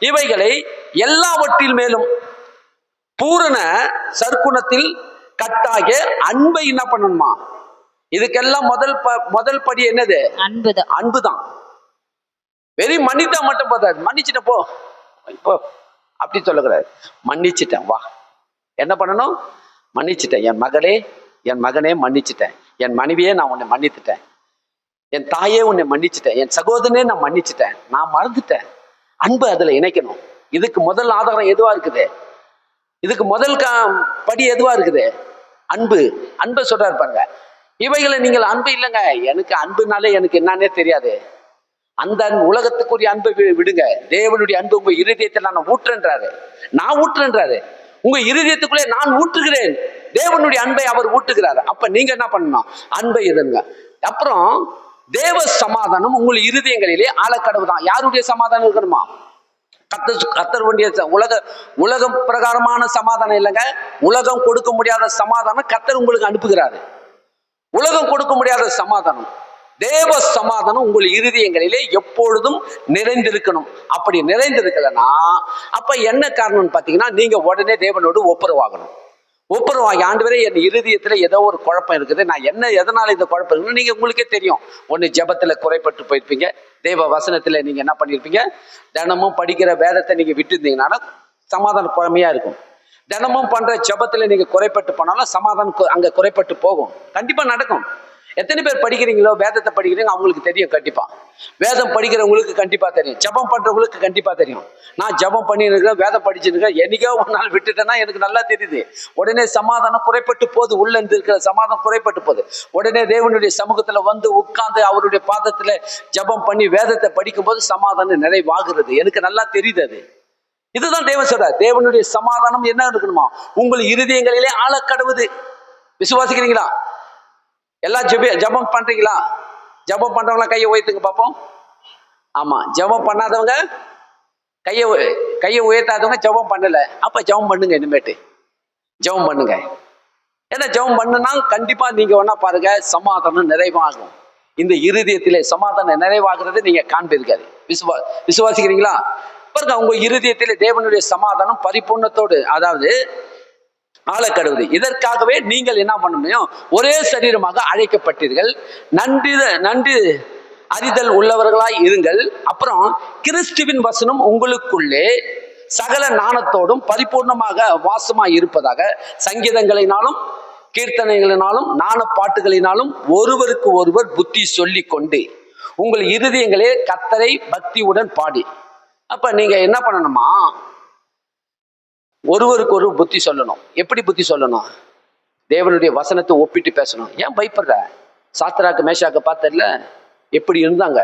இவைகளை எல்லாவற்றில் மேலும் பூரண சற்குணத்தில் கட்டாக அன்பை என்ன பண்ணணுமா? இதுக்கெல்லாம் முதல் படி என்னது? அன்புதான். அன்புதான். வெறும் மன்னித்தா மட்டும் போதாது. மன்னிச்சுட்ட போ இப்போ அப்படி சொல்லக்கூடாது. மன்னிச்சுட்டேன் வா, என்ன பண்ணணும்? மன்னிச்சுட்டேன் என் மகளே, என் மகனே மன்னிச்சுட்டேன், என் மனைவியே நான் உன்னை மன்னித்துட்டேன், என் தாயே உன்னை மன்னிச்சுட்டேன், என் சகோதரனே நான் மன்னிச்சுட்டேன், நான் மறந்துட்டேன். அன்பு அதுல இணைக்கணும். இதுக்கு முதல் ஆதாரம் எதுவா இருக்குது? இதுக்கு முதல் படி எதுவா இருக்குது? அன்பு. அன்பை சொல்றாரு பாருங்க. இவைகளை நீங்கள் அன்பு இல்லைங்க, எனக்கு அன்புனாலே எனக்கு என்னன்னே தெரியாது, அந்த உலகத்துக்குரிய அன்பை விடுங்க, தேவனுடைய அன்பு உங்க இருதயத்தில் நான் ஊற்றுன்றாரு. நான் ஊற்றுன்றாரு, உங்க இருதயத்துக்குள்ளே நான் ஊற்றுகிறேன். தேவனுடைய அன்பை அவர் ஊட்டுகிறாரு. அப்ப நீங்க என்ன பண்ணணும்? அன்பை எதுங்க. அப்புறம் தேவ சமாதானம் உங்கள் இருதயங்களிலே ஆழக்கடவுதான். யாருடைய சமாதானம் இருக்கணுமா? கர்த்தர் வேண்டிய உலகம் பிரகாரமான சமாதானம் இல்லைங்க. உலகம் கொடுக்க முடியாத சமாதானம் கர்த்தர் உங்களுக்கு அனுப்புகிறாரு. உலகம் கொடுக்க முடியாத சமாதானம், தேவ சமாதானம் உங்கள் இருதயங்களிலே எப்பொழுதும் நிறைந்திருக்கணும். அப்படி நிறைந்திருக்கலன்னா அப்ப என்ன காரணம்னு பாத்தீங்கன்னா, நீங்க உடனே தேவனோடு ஒப்புரவாகணும். ஒப்புரவாகி, ஆண்டவரே என் இருதயத்துல ஏதோ ஒரு குழப்பம் இருக்குது, நான் என்ன எதனால இந்த குழப்பம் இருக்குன்னு நீங்க உங்களுக்கே தெரியும். ஒண்ணு ஜெபத்துல குறைப்பட்டு போயிருப்பீங்க, தேவ வசனத்துல நீங்க என்ன பண்ணிருப்பீங்க, தினமும் படிக்கிற வேதத்தை நீங்க விட்டு இருந்தீங்கன்னா சமாதானம் குழமையா இருக்கும். தினமும் பண்ற ஜெபத்துல நீங்க குறைப்பட்டு போனாலும் சமாதானம் அங்க குறைப்பட்டு போகும். கண்டிப்பா நடக்கும். எத்தனை பேர் படிக்கிறீங்களோ, வேதத்தை படிக்கிறீங்க, அவங்களுக்கு தெரியும். கண்டிப்பா வேதம் படிக்கிறவங்களுக்கு கண்டிப்பா தெரியும், ஜெபம் பண்றவங்களுக்கு கண்டிப்பா தெரியும். நான் ஜெபம் பண்ணிருக்கேன், வேதம் படிச்சிருக்கேன், என்னைக்கோ ஒரு நாள் விட்டுட்டேன்னா எனக்கு நல்லா தெரியுது. உடனே சமாதானம் குறைப்பட்டு போகுது, உள்ள இருந்து இருக்கிற சமாதானம் குறைப்பட்டு போகுது. உடனே தேவனுடைய சமூகத்துல வந்து உட்கார்ந்து அவருடைய பாதத்துல ஜெபம் பண்ணி வேதத்தை படிக்கும் போது சமாதானம் நிறைவாகிறது. எனக்கு நல்லா தெரியுது. அது இதுதான் தேவன் சொல்றார். தேவனுடைய சமாதானம் என்ன இருக்கணுமா? உங்கள் இருதயங்களிலே ஆழக்கடவுது. விசுவாசிக்கிறீங்களா? எல்லாம் ஜெபம் பண்றீங்களா? ஜெபம் பண்றவங்களா கையை உயர்த்துங்க பார்ப்போம். ஆமா, ஜெபம் பண்ணாதவங்க கையை உயர்த்தாதவங்க ஜெபம் பண்ணல. அப்ப ஜெபம் பண்ணுங்க, இனிமேட்டு ஜெபம் பண்ணுங்க. ஏன்னா ஜெபம் பண்ணுனா கண்டிப்பா நீங்க ஒன்னா பாருங்க, சமாதானம் நிறைவாகும். இந்த இருதயத்திலே சமாதானம் நிறைவாகிறது நீங்க காண்பீர்கள். விசுவாசிக்கிறீங்களா? பாருங்க, உங்க இருதயத்திலே தேவனுடைய சமாதானம் பரிபூர்ணத்தோடு, அதாவது ஆழக்கடவுது. இதற்காகவே நீங்கள் என்ன பண்ண முடியும்? ஒரே சரீரமாக அழைக்கப்பட்டீர்கள், நன்றி அறிதல் உள்ளவர்களாய் இருங்கள். அப்புறம் கிறிஸ்துவின் வசனம் உங்களுக்குள்ளே சகல ஞானத்தோடும் பரிபூர்ணமாக வாசமாய் இருப்பதாக சங்கீதங்களினாலும் கீர்த்தனைகளினாலும் ஞான பாட்டுகளினாலும் ஒருவருக்கு ஒருவர் புத்தி சொல்லி கொண்டு உங்கள் இருதயங்களே கர்த்தரை பக்தியுடன் பாடி. அப்ப நீங்க என்ன பண்ணணுமா? ஒருவருக்கு ஒரு புத்தி சொல்லணும். எப்படி புத்தி சொல்லணும்? தேவனுடைய வசனத்தை ஒப்பிட்டு பேசணும். ஏன் பயப்படுற? சாத்ராக்கு மேஷாக்க பார்த்தல எப்படி இருந்தாங்க,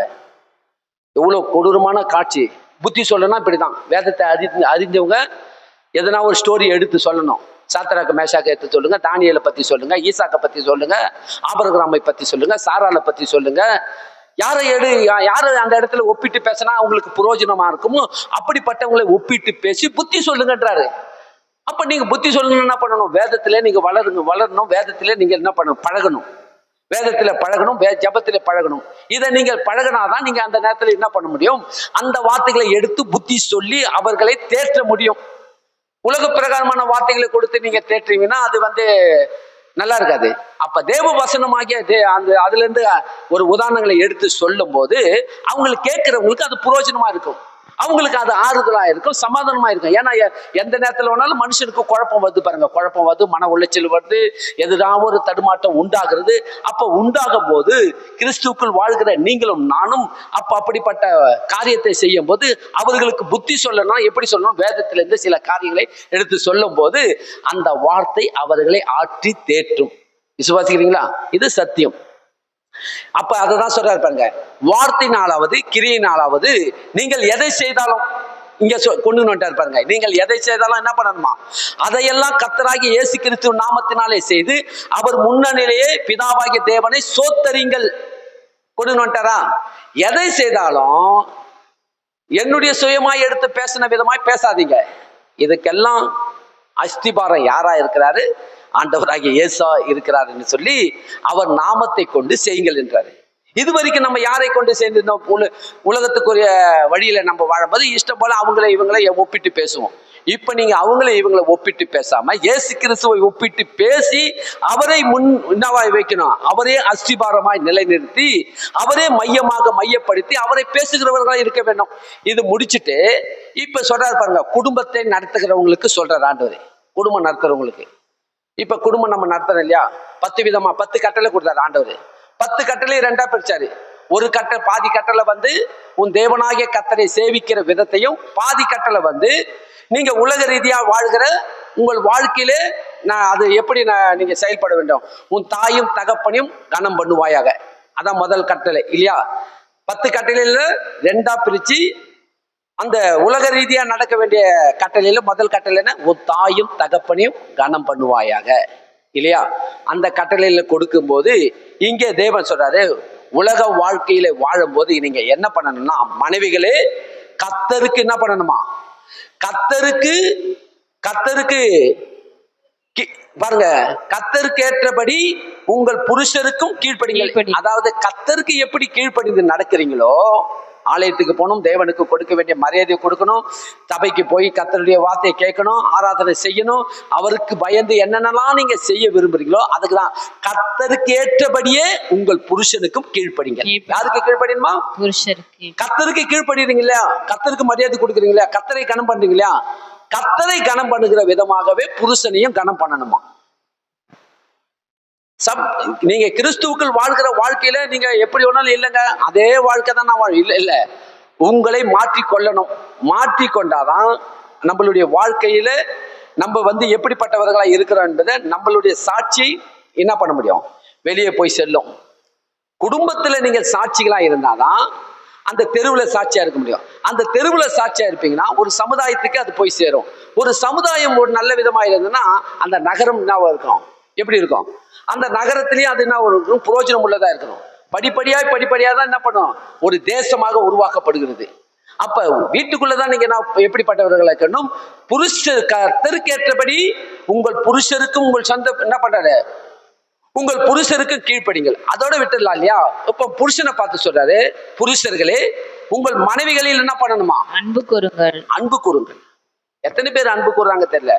எவ்வளவு கொடூரமான காட்சி. புத்தி சொல்லணும் இப்படிதான். வேதத்தை அறிஞ்சவங்க எதனா ஒரு ஸ்டோரி எடுத்து சொல்லணும். சாத்ராக்கு மேஷாக்க எடுத்து சொல்லுங்க, தானியேலை பத்தி சொல்லுங்க, ஈசாக்கை பத்தி சொல்லுங்க, ஆபிரகாமை பத்தி சொல்லுங்க, சாராளை பத்தி சொல்லுங்க. யாரை அந்த இடத்துல ஒப்பிட்டு பேசினா அவங்களுக்கு பிரயோஜனமா இருக்குமோ அப்படிப்பட்டவங்களை ஒப்பிட்டு பேசி புத்தி சொல்லுங்கன்றாரு. அப்ப நீங்க புத்தி சொல்லணும் என்ன பண்ணணும்? வேதத்திலே நீங்க வளரணும். வேதத்திலே நீங்க என்ன பண்ணணும்? பழகணும். வேதத்துல பழகணும், ஜபத்திலே பழகணும். இதை நீங்கள் பழகினாதான் நீங்க அந்த நேரத்துல என்ன பண்ண முடியும்? அந்த வார்த்தைகளை எடுத்து புத்தி சொல்லி அவர்களை தேற்ற முடியும். உலக பிரகாரமான வார்த்தைகளை கொடுத்து நீங்க தேற்றுவீங்கன்னா அது நல்லா இருக்காது. அப்ப தேவ வசனமாகிய அதுல இருந்து ஒரு உதாரணங்களை எடுத்து சொல்லும் போது அவங்களுக்கு கேட்கிறவங்களுக்கு அது பிரயோஜனமா இருக்கும். அவங்களுக்கு அது ஆறுதலா இருக்கும், சமாதானமா இருக்கும். ஏன்னா எந்த நேரத்துல வேணாலும் மனுஷனுக்கு குழப்பம் வருது பாருங்க. குழப்பம் வருது, மன உளைச்சல் வருது, எதுதான் ஒரு தடுமாட்டம் உண்டாகிறது. அப்ப உண்டாகும் போது கிறிஸ்துவுக்குள் வாழ்கிற நீங்களும் நானும் அப்படிப்பட்ட காரியத்தை செய்யும் போது அவர்களுக்கு புத்தி சொல்லணும். எப்படி சொல்லணும்? வேதத்திலிருந்து சில காரியங்களை எடுத்து சொல்லும் போது அந்த வார்த்தை அவர்களை ஆற்றி தேற்றும். விசுவாசிக்கிறீங்களா? இது சத்தியம். அப்ப அததான் சொல்றாரு பாருங்க. வார்த்தையினாலாவது கிரியினாலாவது நீங்கள் எதை செய்தாலும், இங்க கொண்டு வந்துட்டாரு பாருங்க. நீங்கள் எதை செய்தாலும் என்ன பண்ணணுமா? அதையெல்லாம் கர்த்தராகிய இயேசு கிறிஸ்து நாமத்தினாலே செய்து அவர் முன்னணியிலேயே பிதாவாகிய தேவனை சோத்தரிங்கள். கொண்டு வந்துட்டாரா? எதை செய்தாலும் என்னுடைய சுயமாய் எடுத்து பேசின விதமாய் பேசாதீங்க. இதுக்கெல்லாம் அஸ்திபாரம் யாரா இருக்கிறாரு? ஆண்டவராகிய இயேசு இருக்கிறாருன்னு சொல்லி அவர் நாமத்தை கொண்டு செய்யுங்கள் என்றாரு. இது வரைக்கும் நம்ம யாரை கொண்டு சேர்ந்திருந்தோம்? உலகத்துக்குரிய வழியில நம்ம வாழும்போது இஷ்டம் போல அவங்களை இவங்களை ஒப்பிட்டு பேசுவோம். இப்ப நீங்க அவங்களை இவங்களை ஒப்பிட்டு பேசாம இயேசு கிறிஸ்துவை ஒப்பிட்டு பேசி அவரை முன்னவாய் வைக்கணும். அவரே அஸ்திபாரமாய் நிலைநிறுத்தி அவரே மையப்படுத்தி அவரை பேசுகிறவர்களாக இருக்க வேண்டும். இது முடிச்சுட்டு இப்ப சொல்றாரு பாருங்க, குடும்பத்தை நடத்துகிறவங்களுக்கு சொல்றாரு ஆண்டவரே. குடும்பம் நடத்துறவங்களுக்கு இப்ப குடும்பம் நம்ம நடத்துறோம் இல்லையா? 10 விதமா 10 கட்டளை கொடுத்தாரு ஆண்டவர். 10 கட்டளை 2ஆ பிரிச்சாரு. ஒரு பாதி கட்டளை உன் தேவனாகிய கர்த்தரை சேவிக்கிற விதத்தையும், பாதி கட்டளை நீங்க உலக ரீதியா வாழ்கிற உங்கள் வாழ்க்கையிலே அது எப்படி நீங்க செயல்பட வேண்டும். உன் தாயும் தகப்பனையும் கனம் பண்ணுவாயாக. அதான் முதல் கட்டளை இல்லையா? 10 கட்டளையில 2ஆ பிரிச்சு அந்த உலக ரீதியா நடக்க வேண்டிய கட்டளையில முதல் கட்டளைன்னா உன் தாயும் தகப்பனையும் கனம் பண்ணுவாயாக இல்லையா? அந்த கட்டளையில கொடுக்கும் போது இங்கே தேவன் சொல்றாரு, உலக வாழ்க்கையில வாழும் போது நீங்க என்ன பண்ணணும்னா, மனைவிகளே கர்த்தருக்கு என்ன பண்ணணுமா? கர்த்தருக்கு பாருங்க, கர்த்தருக்கு ஏற்றபடி உங்கள் புருஷருக்கும் கீழ்ப்படிங்கள். அதாவது கர்த்தருக்கு எப்படி கீழ்ப்படிந்து நடக்கிறீங்களோ, ஆலயத்துக்கு போகணும், தேவனுக்கு கொடுக்க வேண்டிய மரியாதையை கொடுக்கணும், சபைக்கு போய் கர்த்தருடைய வார்த்தையை கேட்கணும், ஆராதனை செய்யணும், அவருக்கு பயந்து என்னென்னலாம் நீங்க செய்ய விரும்புறீங்களோ அதுக்குதான். கர்த்தருக்கு ஏற்றபடியே உங்கள் புருஷனுக்கும் கீழ்ப்படிங்க. யாருக்கு கீழ்ப்படியுமா?
புருஷருக்கு.
கர்த்தருக்கு கீழ்ப்படுறீங்க இல்லையா? கர்த்தருக்கு மரியாதை கொடுக்குறீங்க இல்லையா? கர்த்தரை கனம் பண்றீங்க இல்லையா? கர்த்தரை கனம் பண்ணுகிற விதமாகவே புருஷனையும் கனம் பண்ணணுமா? நீங்க கிறிஸ்துவுக்குள் வாழ்கிற வாழ்க்கையில நீங்க எப்படி வேணாலும் இல்லைங்க, அதே வாழ்க்கை தான் நான் இல்ல. உங்களை மாற்றிக்கொள்ளணும். மாற்றிக்கொண்டாதான் நம்மளுடைய வாழ்க்கையில நம்ம எப்படிப்பட்டவர்களா இருக்கிறோம் என்பதை நம்மளுடைய சாட்சி என்ன பண்ண முடியும்? வெளியே போய் செல்லும். குடும்பத்துல நீங்க சாட்சிகளா இருந்தாதான் அந்த தெருவுல சாட்சியா இருக்க முடியும். அந்த தெருவுல சாட்சியா இருப்பீங்கன்னா ஒரு சமுதாயத்துக்கு அது போய் சேரும். ஒரு சமுதாயம் ஒரு நல்ல விதமா இருந்ததுன்னா அந்த நகரம் என்ன இருக்கும்? எப்படி இருக்கும்? அந்த நகரத்திலேயே அது என்ன இருக்கும்? பிரயோஜனம் உள்ளதா இருக்கணும். படிப்படியா தான் என்ன பண்ணும்? ஒரு தேசமாக உருவாக்கப்படுகிறது. அப்ப வீட்டுக்குள்ளதான் நீங்க எப்படிப்பட்டவர்களா இருக்கணும்? கர்த்தருக்கு ஏற்றபடி உங்கள் புருஷருக்கும் உங்கள் சொந்த என்ன பண்றாரு? உங்கள் புருஷருக்கு கீழ்ப்படிங்கள். அதோட விட்டுடலாம் இல்லையா? இப்ப புருஷனை பார்த்து சொல்றாரு, புருஷர்களே உங்கள் மனைவிகளில் என்ன பண்ணணுமா?
அன்பு கூறுங்கள்.
எத்தனை பேர் அன்பு கூறுறாங்க தெரியல.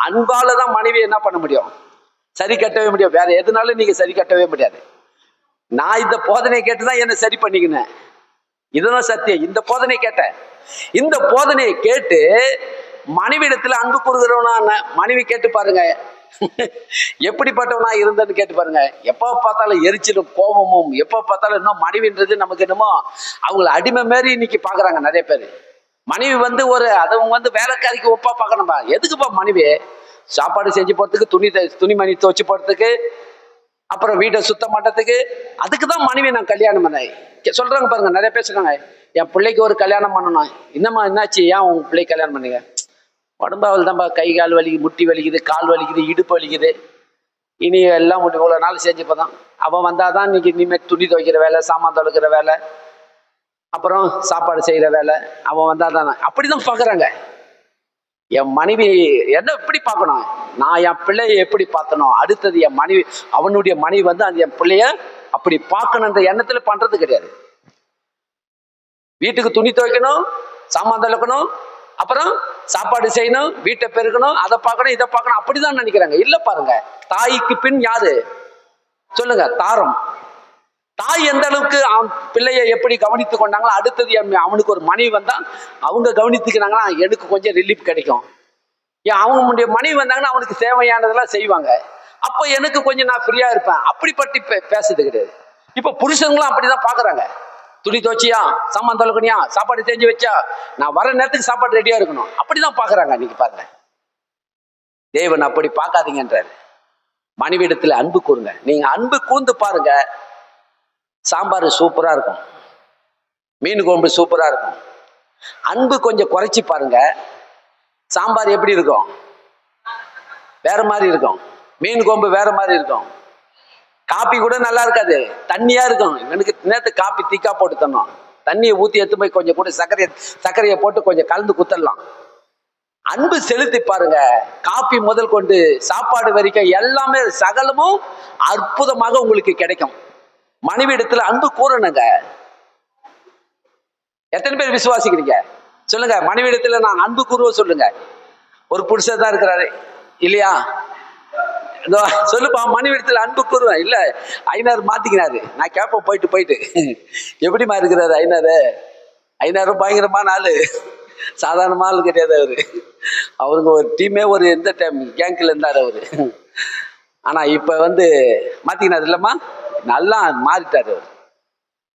அன்பாலதான் மனைவி என்ன பண்ண முடியும்? சரி கட்டவே முடியும். வேற எதுனாலும் நீங்க சரி கட்டவே முடியாது. நான் இந்த போதனை கேட்டுதான் என்ன சரி பண்ணிக்கினேன். இதுதான் சத்தியம். இந்த போதனை கேட்டேன். இந்த போதனையை கேட்டு மனைவி இடத்துல அன்பு கூறுகிறவனா மனைவி கேட்டு பாருங்க, எப்படிப்பட்டவனா இருந்தேன்னு கேட்டு பாருங்க. எப்ப பார்த்தாலும் எரிச்சலும் கோபமும், எப்ப பார்த்தாலும் இன்னும் மனைவின்றது நமக்கு என்னமோ அவங்களை அடிமை மாரி இன்னைக்கு பாக்குறாங்க நிறைய பேர். மனைவி வந்து அவங்க வந்து வேலைக்காரிக்கு ஒப்பா பார்க்கணும்பா. எதுக்குப்பா மனைவி? சாப்பாடு செஞ்சு போறதுக்கு, துணிமணி துவச்சு போறதுக்கு, அப்புறம் வீட்டை சுத்தம் பண்றதுக்கு, அதுக்குதான் மனைவி நான் கல்யாணம் பண்ணேன். சொல்றாங்க பாருங்க, நிறைய பேர் சொல்றாங்க, என் பிள்ளைக்கு ஒரு கல்யாணம் பண்ணணும். என்னம்மா என்னாச்சு, ஏன் உங்க பிள்ளைக்கு கல்யாணம் பண்ணீங்க? உடம்பாவில் தான்ப்பா, கை கால் வலிக்குது, முட்டி வலிக்குது, கால் வலிக்குது, இடுப்பு வலிக்குது. இனி எல்லாம் இவ்வளோ நாள் செஞ்சுப்பதான். அவன் வந்தாதான் இன்னைக்கு இனிமேல் துணி துவைக்கிற வேலை, சாமான் துவைக்கிற வேலை, அப்புறம் சாப்பாடு செய்யற வேலை. அவன் வந்தாதான். அப்படிதான் பாக்குறாங்க. என் மனைவி என்ன எப்படி பார்க்கணும், நான் என் பிள்ளைய எப்படி பார்த்தனும், அடுத்தது என் மனைவி, அவனுடைய மனைவி வந்து அந்த என் பிள்ளைய அப்படி பார்க்கணுன்ற எண்ணத்துல பண்றது கிடையாது. வீட்டுக்கு துணி துவைக்கணும், சாமான் துவைக்கணும், அப்புறம் சாப்பாடு செய்யணும், வீட்டை பெருக்கணும், அதை பார்க்கணும், இதை பார்க்கணும், அப்படிதான் நினைக்கிறாங்க. இல்ல பாருங்க, தாய்க்கு பின் யாரு சொல்லுங்க? தாரம். தாய் எந்த அளவுக்கு அவன் பிள்ளைய எப்படி கவனித்து கொண்டாங்களோ, அடுத்தது அவனுக்கு ஒரு மனைவி வந்தா அவங்க கவனித்துக்கிறாங்கன்னா எனக்கு கொஞ்சம் ரிலீஃப் கிடைக்கும். ஏன் அவங்களுடைய மனைவி வந்தாங்கன்னா அவனுக்கு தேவையானதெல்லாம் செய்வாங்க. அப்போ எனக்கு கொஞ்சம் நான் ஃப்ரீயா இருப்பேன். அப்படிப்பட்டு பேசுறது கிடையாது. இப்ப புருஷங்களும் அப்படிதான் பாக்குறாங்க. துணி துவச்சியா, சாமான் தொலைக்கணியா, சாப்பாடு செஞ்சு வச்சா, நான் வர நேரத்துக்கு சாப்பாடு ரெடியா இருக்கணும், அப்படிதான் பாக்குறாங்க. இன்னைக்கு பாருங்க, தேவன் அப்படி பார்க்காதீங்கன்றாரு. மனைவிடத்துல அன்பு கூறுங்க. நீங்க அன்பு கூர்ந்து பாருங்க, சாம்பார் சூப்பரா இருக்கும், மீன் குழம்பு சூப்பரா இருக்கும். அன்பு கொஞ்சம் குறைச்சி பாருங்க, சாம்பார் எப்படி இருக்கும்? வேற மாதிரி இருக்கும். மீன் குழம்பு வேற மாதிரி இருக்கும். காப்பி கூட நல்லா இருக்காது, தண்ணியா இருக்கும். எனக்கு நேரத்து காப்பி திக்கா போட்டு தரணும், தண்ணியை ஊத்தி எடுத்து போய் கொஞ்சம் கூட சர்க்கரையை போட்டு கொஞ்சம் கலந்து குத்தரலாம். அன்பு செலுத்தி பாருங்க, காப்பி முதல் கொண்டு சாப்பாடு வரைக்கும் எல்லாமே சகலமும் அற்புதமாக உங்களுக்கு கிடைக்கும். மனைவி இடத்துல அன்பு கூறணுங்க. எத்தனை பேர் விசுவாசிக்கிறீங்க சொல்லுங்க? மனைவி இடத்துல நான் அன்பு கூறுவோம் சொல்லுங்க. ஒரு புருஷன் தான் இருக்கிறாரு இல்லையா? சொல்லுப்பா, மனைவி இடத்துல அன்பு கூறுவேன். இல்ல, ஐநாறு மாத்திக்கிறாரு. நான் கேட்பேன் போயிட்டு எப்படிமா இருக்கிறாரு ஐநாறு பயங்கரமான ஆளு, சாதாரணமான ஆளு கிடையாது அவரு. அவருக்கு ஒரு டீமே ஒரு எந்த டைம் கேங்க்ல இருந்தாரு அவரு. ஆனா இப்ப வந்து மாத்திக்கினாரு இல்லம்மா, நல்லா மாறிட்டாரு அவரு.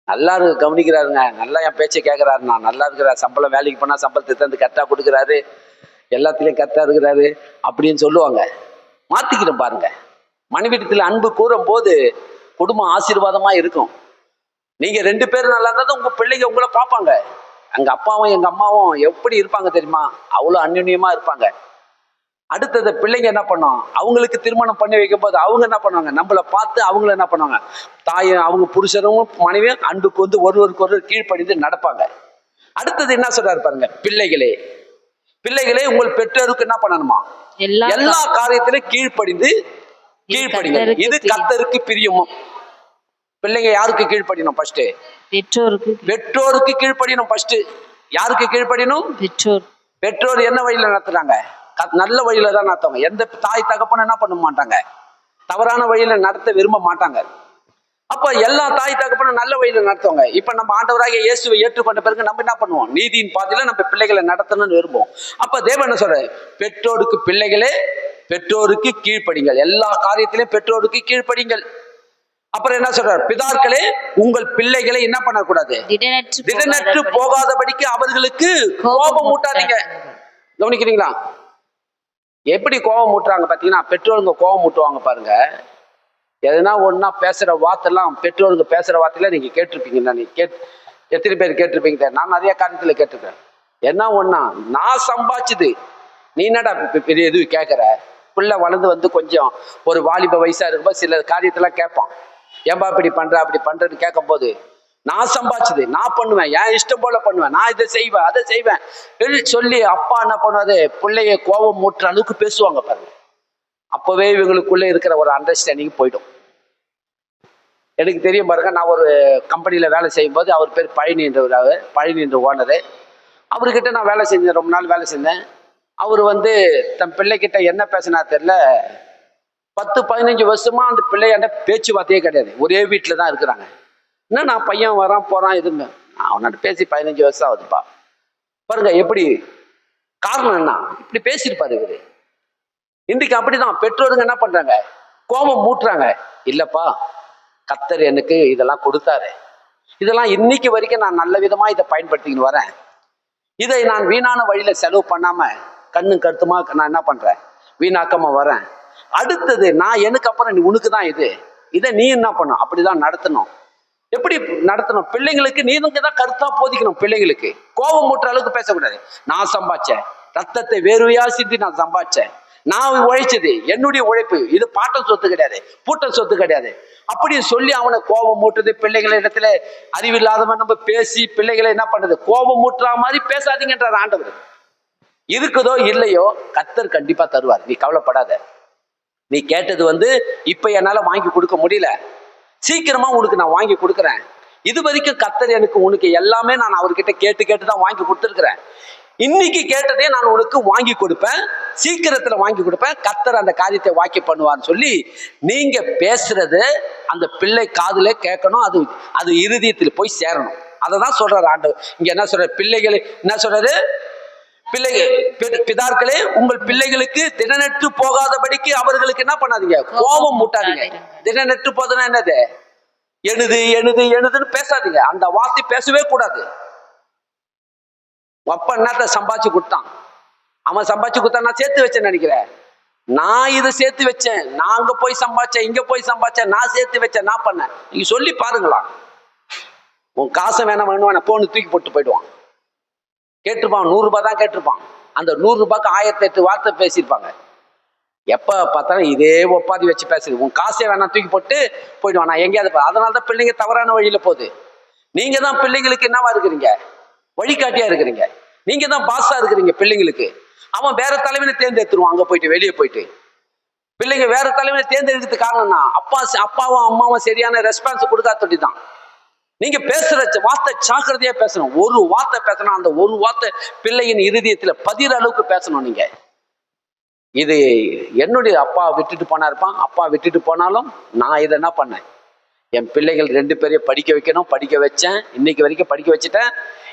நல்லா கவனிக்கிறாருங்க, நல்லா என் பேச்சை கேட்கிறாரு, நான் நல்லா இருக்கிறாரு, சம்பளம் வேலைக்கு போனா சம்பளத்தை தந்து கரெக்டா கொடுக்குறாரு, எல்லாத்துலயும் கரெக்டா இருக்கிறாரு அப்படின்னு சொல்லுவாங்க. மாத்திக்கிறோம் பாருங்க. மனைவிடத்துல அன்பு கூறும் போது குடும்பம் ஆசீர்வாதமா இருக்கும். நீங்க 2 பேரும் நல்லா இருந்தா உங்க பிள்ளைங்க உங்களை பார்ப்பாங்க. எங்க அப்பாவும் எங்க அம்மாவும் எப்படி இருப்பாங்க தெரியுமா? அவ்வளவு அந்யுன்யமா இருப்பாங்க. அடுத்தது பிள்ளைங்க என்ன பண்ணும், அவங்களுக்கு திருமணம் பண்ணி வைக்கும் போது அவங்க என்ன பண்ணுவாங்க, நம்மளை பார்த்து அவங்கள என்ன பண்ணுவாங்க, தாயும் அவங்க புருஷனும் மனைவியும் அன்புக்கு வந்து ஒருவருக்கு ஒருவர் கீழ்ப்படிந்து நடப்பாங்க. அடுத்தது என்ன சொல்றாரு பாருங்க, பிள்ளைகளே உங்கள் பெற்றோருக்கு என்ன பண்ணணுமா, எல்லா காரியத்திலும் கீழ்ப்படிங்க. இது கர்த்தருக்கு பிரியமும். பிள்ளைங்க யாருக்கு கீழ்ப்படியணும்? ஃபர்ஸ்ட் பெற்றோருக்கு கீழ்ப்படியணும். ஃபர்ஸ்ட் யாருக்கு கீழ்ப்படியணும்? பெற்றோர் என்ன வழியில நடத்துறாங்க? நல்ல வழியில தான் நடத்துவாங்க. எந்த தாய் தகப்பனும் என்ன பண்ண மாட்டாங்க, தவறான வழியில நடத்த விரும்ப மாட்டாங்க. அப்ப எல்லா தாய் தகப்பனும் நல்ல வழியில நடத்துவாங்க. இப்ப நம்ம ஆண்டவராகிய இயேசுவை ஏற்றுக்கொண்ட பிறகு நம்ம என்ன பண்ணுவோம், நீதியின் பாதையில நம்ம பிள்ளைகளை நடத்தணும்னு விரும்புவோம். அப்ப தேவன் என்ன சொல்ற, பெற்றோருக்கு பிள்ளைகளே பெற்றோருக்கு கீழ்ப்படிங்கள், எல்லா காரியத்திலையும் பெற்றோருக்கு கீழ்ப்படிங்கள். அப்புறம் என்ன சொல்றாரு, பிதாக்களே உங்கள் பிள்ளைகளை என்ன பண்ணக்கூடாது, திடனற்று போகாதபடிக்கு அவர்களுக்கு கோபம் மூட்டாதீங்க. கவனிக்கிறீங்களா? எப்படி கோபம் மூட்டுறாங்க பாத்தீங்கன்னா, பெற்றோருங்க கோபம் மூட்டுவாங்க பாருங்க. எதுனா ஒன்னா பேசுற வார்த்தைலாம், பெற்றோருங்க பேசுற வார்த்தையில நீங்க கேட்டிருப்பீங்கன்னா, எத்தனை பேர் கேட்டிருப்பீங்க? நான் நிறைய காரியத்துல கேட்டிருக்கேன். என்ன ஒன்னா, நான் சம்பாதிச்சது நீ என்னடா பெரிய எது கேட்கற? பிள்ளை வளர்ந்து வந்து கொஞ்சம் ஒரு வாலிப வயசா இருக்கும்போது சில காரியத்தெல்லாம் கேட்பான். ஏன்பா இப்படி பண்ற அப்படி பண்றன்னு கேட்கும் போது, நான் சம்பாதிச்சது நான் பண்ணுவேன், என் இஷ்டம் போல பண்ணுவேன், நான் இதை செய்வேன் அதை செய்வேன் சொல்லி அப்பா என்ன பண்ணுவாரு, பிள்ளைய கோபம் மூட்டுற அளவுக்கு பேசுவாங்க பாருங்க. அப்பவே இவங்களுக்குள்ள இருக்கிற ஒரு அண்டர்ஸ்டாண்டிங் போயிடும். எனக்கு தெரியும் பாருங்க, நான் ஒரு கம்பெனியில வேலை செய்யும் போது, அவர் பேர் பழனி என்ற ஓனரு. அவர்கிட்ட நான் வேலை செஞ்சேன், ரொம்ப நாள் வேலை செஞ்சேன். அவர் வந்து தன் பிள்ளைகிட்ட என்ன பேசினா தெரியல, 10-15 வருஷமா அந்த பிள்ளையாண்ட பேச்சுவார்த்தையே கிடையாது. ஒரே வீட்டுல தான் இருக்கிறாங்க. என்ன நான் பையன் வரான் போறான் எதுவுமே, அவனாட்ட பேசி 15 வருஷம் ஆகுதுப்பா. பாருங்க எப்படி, காரணம் என்ன, இப்படி பேசியிருப்பாரு இவரு. இன்றைக்கு அப்படிதான் பெற்றோருங்க என்ன பண்றாங்க, கோபம் மூட்டுறாங்க. இல்லப்பா, கர்த்தர் எனக்கு இதெல்லாம் கொடுத்தாரு, இதெல்லாம் இன்னைக்கு வரைக்கும் நான் நல்ல விதமா இதை பயன்படுத்திக்கிட்டு வரேன், இதை நான் வீணான வழியில செலவு பண்ணாம கண்ணும் கருத்துமா நான் என்ன பண்றேன், வீணாக்காம வரேன். அடுத்தது நான் எனக்கு அப்புறம் நீ உனக்கு தான் இதை நீ என்ன பண்ணும், அப்படிதான் நடத்தணும். எப்படி நடத்தணும்? பிள்ளைங்களுக்கு நீங்க தான் கருத்தா போதிக்கணும். பிள்ளைங்களுக்கு கோபம் மூட்டுற அளவுக்கு பேசக்கூடாது. நான் சம்பாதிச்சேன், ரத்தத்தை வேர்வையா சிந்தி நான் சம்பாதிச்சேன், நான் உழைச்சது என்னுடைய உழைப்பு, இது பாட்டம் சொத்து கிடையாது, பூட்டம் சொத்து கிடையாது அப்படி சொல்லி அவனை கோபம் மூட்டுது. பிள்ளைகளை இடத்துல அறிவில்லாதவன் நம்ம பேசி பிள்ளைகளை என்ன பண்றது, கோபம் மூட்டுற மாதிரி பேசாதீங்கன்றார் ஆண்டவர். இருக்குதோ இல்லையோ கர்த்தர் கண்டிப்பா தருவார், நீ கவலைப்படாத. நீ கேட்டது இப்ப என்னால வாங்கி கொடுக்க முடியல, சீக்கிரமா உனக்கு நான் வாங்கி கொடுக்குறேன். இது வரைக்கும் கர்த்தர் எனக்கு உனக்கு எல்லாமே நான் அவர்கிட்ட கேட்டு தான் வாங்கி கொடுத்துருக்கிறேன். இன்னைக்கு கேட்டதே நான் உனக்கு வாங்கி கொடுப்பேன், சீக்கிரத்துல வாங்கி கொடுப்பேன், கர்த்தர் அந்த காரியத்தை வாக்கி பண்ணுவார்னு சொல்லி நீங்க பேசுறது அந்த பிள்ளை காதுல கேட்கணும், அது இருதயத்தில் போய் சேரணும். அததான் சொல்றாரு ஆண்டவர். இங்க என்ன சொல்ற, பிள்ளைகள் என்ன சொல்றாரு, பிதாக்களே உங்கள் பிள்ளைகளுக்கு திடனற்று போகாதபடிக்கு அவர்களுக்கு என்ன பண்ணாதீங்க, கோபம் மூட்டாதீங்க. திடனற்று போதுன்னா என்னது, எழுதுன்னு பேசாதீங்க. அந்த வார்த்தை பேசவே கூடாது. அப்ப என்னத்த சம்பாதிச்சு கொடுத்தான், அவன் சம்பாதிச்சு கொடுத்தான், நான் சேர்த்து வச்சேன்னு நினைக்கிறேன். நான் இதை சேர்த்து வச்சேன், நான் அங்க போய் சம்பாதிச்சேன், இங்க போய் சம்பாதிச்சேன், நான் சேர்த்து வச்சேன், நான் பண்ணேன். நீங்க சொல்லி பாருங்களா, உன் காசை வேணாம் போன்னு தூக்கி போட்டு போயிடுவான். கேட்டிருப்பான், 100 ரூபாய் தான் கேட்டிருப்பான். அந்த 100 ரூபாய்க்கு 1008 வார்த்தை பேசியிருப்பாங்க. எப்ப பார்த்தாலும் இதே ஒப்பாதி வச்சு பேசுது. உன் காசே வேணாம் தூக்கி போட்டு போயிடுவான். நான் எங்கேயாவது அதனாலதான் பிள்ளைங்க தவறான வழியில போகுது. நீங்க தான் பிள்ளைங்களுக்கு என்னவா இருக்கிறீங்க, வழிகாட்டியா இருக்கிறீங்க. நீங்க தான் பாஸா இருக்கிறீங்க பிள்ளைங்களுக்கு. அவன் வேற தலைவனை தேர்ந்தெடுத்துருவான். அங்க போயிட்டு வெளியே போயிட்டு பிள்ளைங்க வேற தலைவனை தேர்ந்தெடுக்கிறதுக்கு காரணம்னா அப்பாவும் அம்மாவும் சரியான ரெஸ்பான்ஸ் கொடுக்காதொட்டி தான். நீங்க பேசுற வார்த்தை ஜாக்கிரதையா பேசணும். ஒரு வார்த்தை பேசணும், அந்த ஒரு வார்த்தை பிள்ளையின் இருதயத்துல பதிகிற அளவுக்கு பேசணும். நீங்க இது என்னுடைய அப்பா விட்டுட்டு போனாருப்பான், அப்பா விட்டுட்டு போனாலும் நான் இதை என்ன பண்ணேன், என் பிள்ளைகள் 2 பேரையும் படிக்க வைக்கணும், படிக்க வச்சேன், இன்னைக்கு வரைக்கும் படிக்க வச்சுட்டேன்.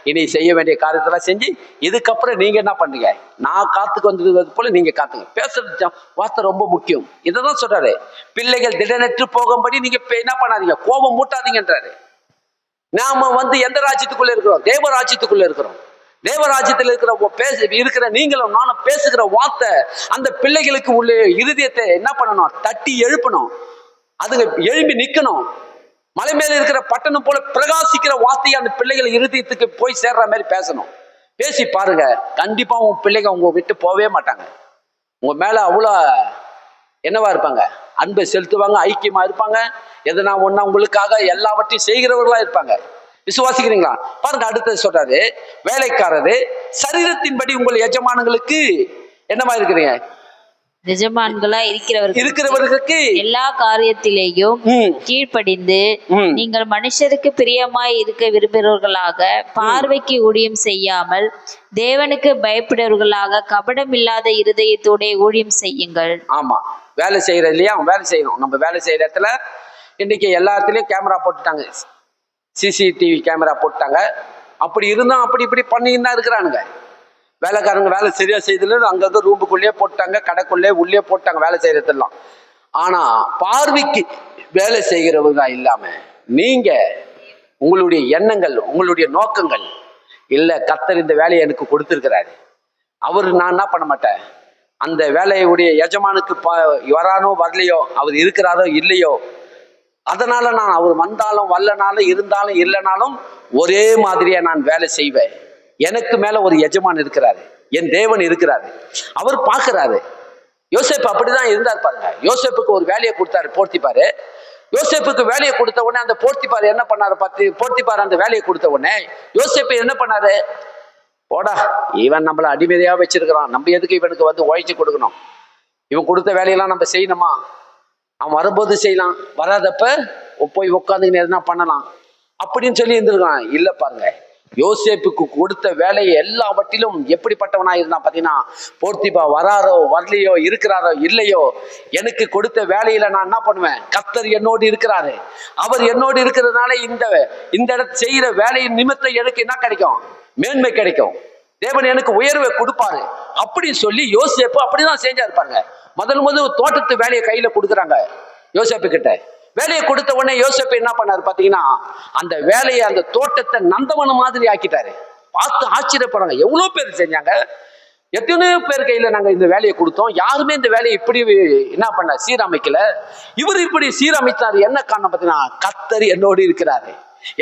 இனி செய்ய வேண்டிய காரியத்தெல்லாம் செஞ்சு இதுக்கப்புறம் நீங்க என்ன பண்றீங்க, நான் காத்துக்கு வந்தது போல நீங்க காத்துங்க. பேசுறது வார்த்தை ரொம்ப முக்கியம். இதைதான் சொல்றாரு, பிள்ளைகள் திடனற்று போகும்படி நீங்க என்ன பண்ணாதீங்க, கோபம் மூட்டாதீங்கன்றாரு. நாம எந்த ராஜ்யத்துக்குள்ள இருக்கிறோம், தேவ ராஜ்யத்துக்குள்ள இருக்கிறோம். தேவராஜ்யத்தில் இருக்கிற நீங்களும் நானும் பேசுகிற வார்த்தை அந்த பிள்ளைகளுக்கு உள்ள இருதயத்தை என்ன பண்ணணும், தட்டி எழுப்பணும். அதுங்க எழும்பி நிக்கணும். மலை மேல இருக்கிற பட்டணம் போல பிரகாசிக்கிற வார்த்தையை அந்த பிள்ளைகள் இருதயத்துக்கு போய் சேர்ற மாதிரி பேசணும். பேசி பாருங்க, கண்டிப்பா உங்க பிள்ளைங்க உங்க விட்டு போவே மாட்டாங்க. உங்க மேல அவ்வளோ என்னவா இருப்பாங்க, அன்பை செலுத்துவாங்க, ஐக்கியமா இருப்பாங்க. எதனா ஒண்ணா உங்களுக்காக எல்லாவற்றையும் செய்கிறவர்களா இருப்பாங்க. விசுவாசிக்கிறீங்களா? பாருங்க, அடுத்தது சொல்றாரு, வேலைக்காரரு சரீரத்தின்படி உங்கள் எஜமானங்களுக்கு என்னவா இருக்கிறீங்க,
எஜமான்களா
இருக்கிறவர்களுக்கு
எல்லா காரியத்திலேயும் கீழ்ப்படிந்து நீங்கள் மனுஷருக்கு பிரியமாய் இருக்க விரும்புகிறவர்களாக, பார்வைக்கு ஊழியம் செய்யாமல் தேவனுக்கு பயப்படுவர்களாக கபடம் இல்லாத இருதயத்தோட ஊழியம் செய்யுங்கள்.
ஆமா, வேலை செய்யறது இல்லையா, வேலை செய்யணும். நம்ம வேலை செய்யற இடத்துல இன்னைக்கு எல்லா இடத்துலயும் கேமரா போட்டுட்டாங்க, சிசிடிவி கேமரா போட்டாங்க. அப்படி இருந்தா அப்படி இப்படி பண்ணின்னு தான் இருக்கிறானுங்க. வேலைக்காரங்க வேலை சரியா செய்தது அங்கங்க ரூமுக்குள்ளேயே போட்டாங்க, கடைக்குள்ளே உள்ளே போட்டாங்க வேலை செய்யறதெல்லாம். ஆனா பார்வைக்கு வேலை செய்கிறவங்க இல்லாம நீங்க உங்களுடைய எண்ணங்கள், உங்களுடைய நோக்கங்கள் இல்ல, கர்த்தர் இந்த வேலையை எனக்கு கொடுத்திருக்கிறாரு, அவர் நான் என்ன பண்ண மாட்டேன், அந்த வேலையுடைய எஜமானுக்கு வரானோ வரலையோ, அவர் இருக்கிறாரோ இல்லையோ, அதனால நான் அவர் வந்தாலும் வரலனாலும் இருந்தாலும் இல்லைனாலும் ஒரே மாதிரியா நான் வேலை செய்வேன். எனக்கு மேல ஒரு எஜமான் இருக்கிறாரு, என் தேவன் இருக்கிறாரு, அவர் பார்க்கிறாரு. யோசேப்பு அப்படிதான் இருந்தார் பாருங்க. யோசேப்புக்கு ஒரு வேலையை கொடுத்தாரு போர்த்திபாரு. யோசேப்புக்கு வேலையை கொடுத்த உடனே அந்த போர்த்திபார் என்ன பண்ணாரு, போர்த்திபார் அந்த வேலையை கொடுத்த உடனே யோசேப்பு என்ன பண்ணாரு, போடா இவன் நம்மள அடிமையா வச்சிருக்கிறான், நம்ம எதுக்கு இவனுக்கு உழைச்சி கொடுக்கணும், இவன் கொடுத்த வேலையெல்லாம் நம்ம செய்யணுமா, அவன் வரும்போது செய்யலாம், வராதப்ப போய் உட்காந்துக்கின்னு எதுனா பண்ணலாம் அப்படின்னு சொல்லி இருந்திருக்கான். இல்ல பாருங்க, யோசேப்புக்கு கொடுத்த வேலையை எல்லாவற்றிலும் எப்படிப்பட்டவனா இருந்தான் பாத்தீங்கன்னா, போர்த்திபா வராரோ வரலையோ, இருக்கிறாரோ இல்லையோ, எனக்கு கொடுத்த வேலையில நான் என்ன பண்ணுவேன், கர்த்தர் என்னோடு இருக்கிறாரு, அவர் என்னோடு இருக்கிறதுனால இந்த இடத்துல செய்யற வேலையின் நிமித்தம் எனக்கு என்ன கிடைக்கும், மேன்மை கிடைக்கும், தேவன் எனக்கு உயர்வை கொடுப்பாரு அப்படின்னு சொல்லி யோசேப்பு அப்படிதான் செஞ்சா இருப்பாங்க. முதல் தோட்டத்து வேலையை கையில கொடுக்குறாங்க யோசேப்பு கிட்ட. வேலையை கொடுத்த உடனே யோசேப்பு என்ன பண்ணாரு பாத்தீங்கன்னா, அந்த வேலையை அந்த தோட்டத்தை நந்தவனம் மாதிரி ஆக்கிட்டாரு. பார்த்து ஆச்சரியப்படுறாங்க. எவ்வளவு பேர் செஞ்சாங்க, எத்தனையோ பேர் கையில நாங்க இந்த வேலையை கொடுத்தோம், யாருமே இந்த வேலையை இப்படி என்ன பண்ண சீரமைக்கல. இவர் இப்படி சீரமைத்தாரு. என்ன காரணம் பார்த்தீங்கன்னா, கர்த்தர் என்னோடு இருக்கிறாரு,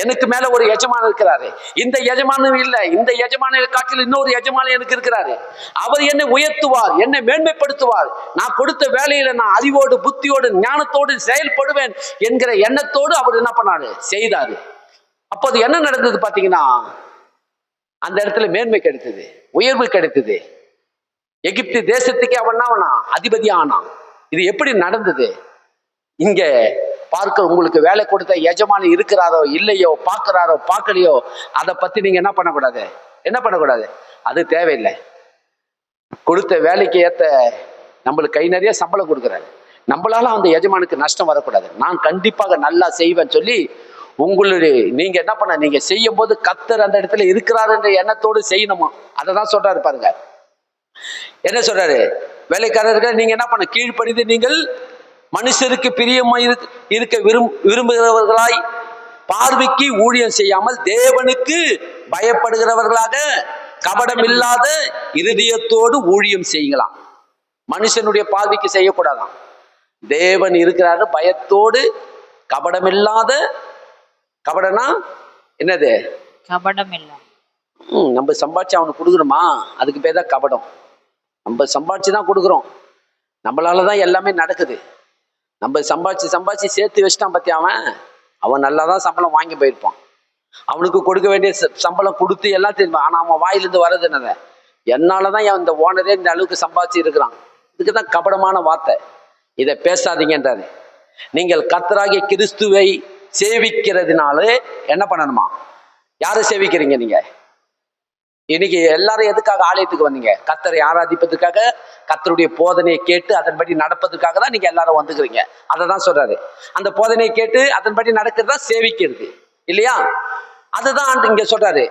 எனக்கு மேல ஒரு எஜமானர் இருக்கிறாரு. இந்த எஜமானம் இல்ல, இந்த எஜமானர் காட்டில் இன்னொரு எஜமானர் எனக்கு இருக்கிறாரு. அவர் என்னை உயர்த்துவார், என்னை மேன்மைப்படுத்துவார். நான் கொடுத்த வேலையில நான் அறிவோடு புத்தியோடு ஞானத்தோடு செயல்படுவேன் என்கிற எண்ணத்தோடு அவர் என்ன பண்ணாரு, செய்தாரு. அப்போது என்ன நடந்தது பாத்தீங்கன்னா, அந்த இடத்துல மேன்மை கிடைத்தது, உயர்வு கிடைத்தது. எகிப்து தேசத்துக்கே அவன் அதிபதி ஆனான். இது எப்படி நடந்தது? இங்க பார்க்க உங்களுக்கு வேலை கொடுத்த எஜமானி இருக்கிறாரோ இல்லையோ, பார்க்கிறாரோ பார்க்கலையோ, அதை பத்தி நீங்க என்ன பண்ணக்கூடாது, அது தேவையில்லை. கொடுத்த வேலைக்கு ஏத்த நம்மளுக்கு கை நிறைய சம்பளம் கொடுக்குறாரு, நம்மளால அந்த எஜமானுக்கு நஷ்டம் வரக்கூடாது. நான் கண்டிப்பாக நல்லா செய்வேன் சொல்லி உங்களுடைய நீங்க என்ன பண்ண, நீங்க செய்யும் போது கர்த்தர் அந்த இடத்துல இருக்கிறாரு என்ற எண்ணத்தோடு செய்யணுமா. அதை தான் சொல்றாரு பாருங்க. என்ன சொல்றாரு, வேலைக்காரர்கள் நீங்க என்ன பண்ண, கீழ்ப்படிந்து நீங்கள் மனுஷருக்கு பிரியமா இருக்க விரும்புகிறவர்களாய், பார்வைக்கு ஊழியம் செய்யாமல் தேவனுக்கு பயப்படுகிறவர்களாக, கபடம் இல்லாத இருதயத்தோடு ஊழியம் செய்யலாம். மனுஷனுடைய பார்வைக்கு செய்யக்கூடாதான், தேவன் இருக்கிறாரு பயத்தோடு, கபடம் இல்லாத. கபடனா என்னது?
கபடம் இல்ல.
நம்ம சம்பாதிச்சு அவனுக்கு கொடுக்கணுமா, அதுக்கு பேர் தான் கபடம். நம்ம சம்பாதிச்சு தான் கொடுக்குறோம், நம்மளாலதான் எல்லாமே நடக்குது. நம்ம சம்பாதிச்சு சேர்த்து வச்சுட்டான் பத்தி, அவன் நல்லா தான் சம்பளம் வாங்கி போயிருப்பான். அவனுக்கு கொடுக்க வேண்டிய சம்பளம் கொடுத்து எல்லாம் தெரியுமா. ஆனா அவன் வாயிலிருந்து வர்றது என்னது, என்னாலதான் இந்த ஓனரே இந்த அளவுக்கு சம்பாதிச்சு இருக்கிறான். இதுக்குதான் கபடமான வார்த்தை. இதை பேசாதீங்கன்றாரு. நீங்கள் கர்த்தராகிய கிறிஸ்துவை சேவிக்கிறதுனால என்ன பண்ணணுமா, யாரை சேவிக்கிறீங்க நீங்க? இன்னைக்கு எல்லாரும் எதுக்காக ஆலயத்துக்கு வந்தீங்க? கர்த்தரை ஆராதிப்பதற்காக, கர்த்தருடைய போதனையை கேட்டு அதன்படி நடப்பதற்காக தான் நீங்க எல்லாரும் வந்துக்கிறீங்க. அதை தான் சொல்றாரு. அந்த போதனையை கேட்டு அதன்படி நடக்கிறதா சேவிக்கிறது இல்லையா? அதுதான் இங்க சொல்றாரு.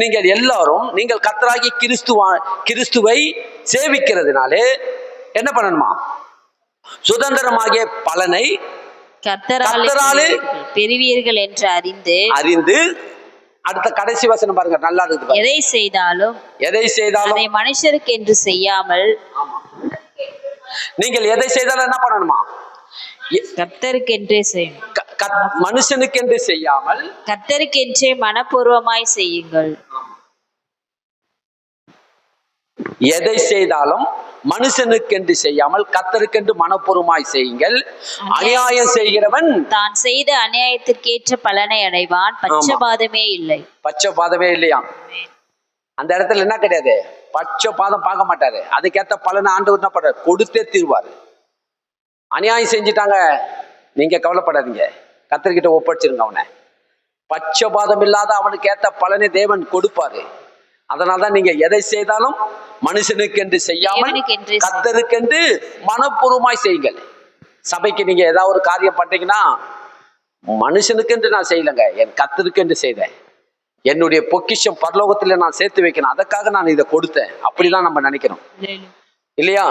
நீங்கள் எல்லாரும் நீங்கள் கர்த்தராகிய கிறிஸ்துவை சேவிக்கிறதுனாலே என்ன பண்ணணுமா, சுதந்திரமாகிய பலனை கர்த்தராலே
பெறுவீர்கள் என்று
அறிந்து. அடுத்த கடைசி வசனம் பாருங்க, நல்லா இருக்குது.
எதை செய்தாலும் அதை மனுஷருக்கு என்று செய்யாமல்.
நீங்கள் எதை செய்தாலும் என்ன பண்ணணுமா,
கர்த்தருக்கென்றே செய்யணும்.
மனுஷனுக்கென்று செய்யாமல்
கர்த்தருக்கென்றே மனப்பூர்வமாய் செய்யுங்கள்.
எதை செய்தாலும் மனுஷனுக்கென்று செய்யாமல் கர்த்தருக்கென்று மனப்பூர்வமாய் செய்யுங்கள். அநியாயம் செய்கிறவன்
தான் செய்த அநியாயத்திற்கேற்ற பலனை அடைவான், பட்சபாதமே இல்லை.
பட்சபாதமே இல்லையா? அந்த இடத்துல என்ன கிடையாது, பட்சபாதம் பார்க்க மாட்டாரு. அதுக்கேற்ற பலனை ஆண்டவர் என்ன பண்றாரு, கொடுத்தே தீர்வாரு. அநியாயம் செஞ்சுட்டாங்க, நீங்க கவலைப்படாதீங்க, கர்த்தர்கிட்ட ஒப்படைச்சிருங்க அவனை. பட்சபாதம் இல்லாத அவனுக்கு ஏற்ற பலனை தேவன் கொடுப்பாரு. அதனால்தான் நீங்க எதை செய்தாலும் மனுஷனுக்கென்று செய்யாமல் கர்த்தருக்கென்று மனப்பூர்வமாய் செய்யுங்கள். சபைக்கு நீங்க ஏதாவது ஒரு காரியம் பண்றீங்கன்னா, மனுஷனுக்கென்று நான் செய்யலைங்க, என் கர்த்தருக்கென்று செய்தேன். என்னுடைய பொக்கிஷம் பரலோகத்துல நான் சேர்த்து வைக்கணும், அதற்காக நான் இதை கொடுத்தேன். அப்படிதான் நம்ம நினைக்கணும் இல்லையா?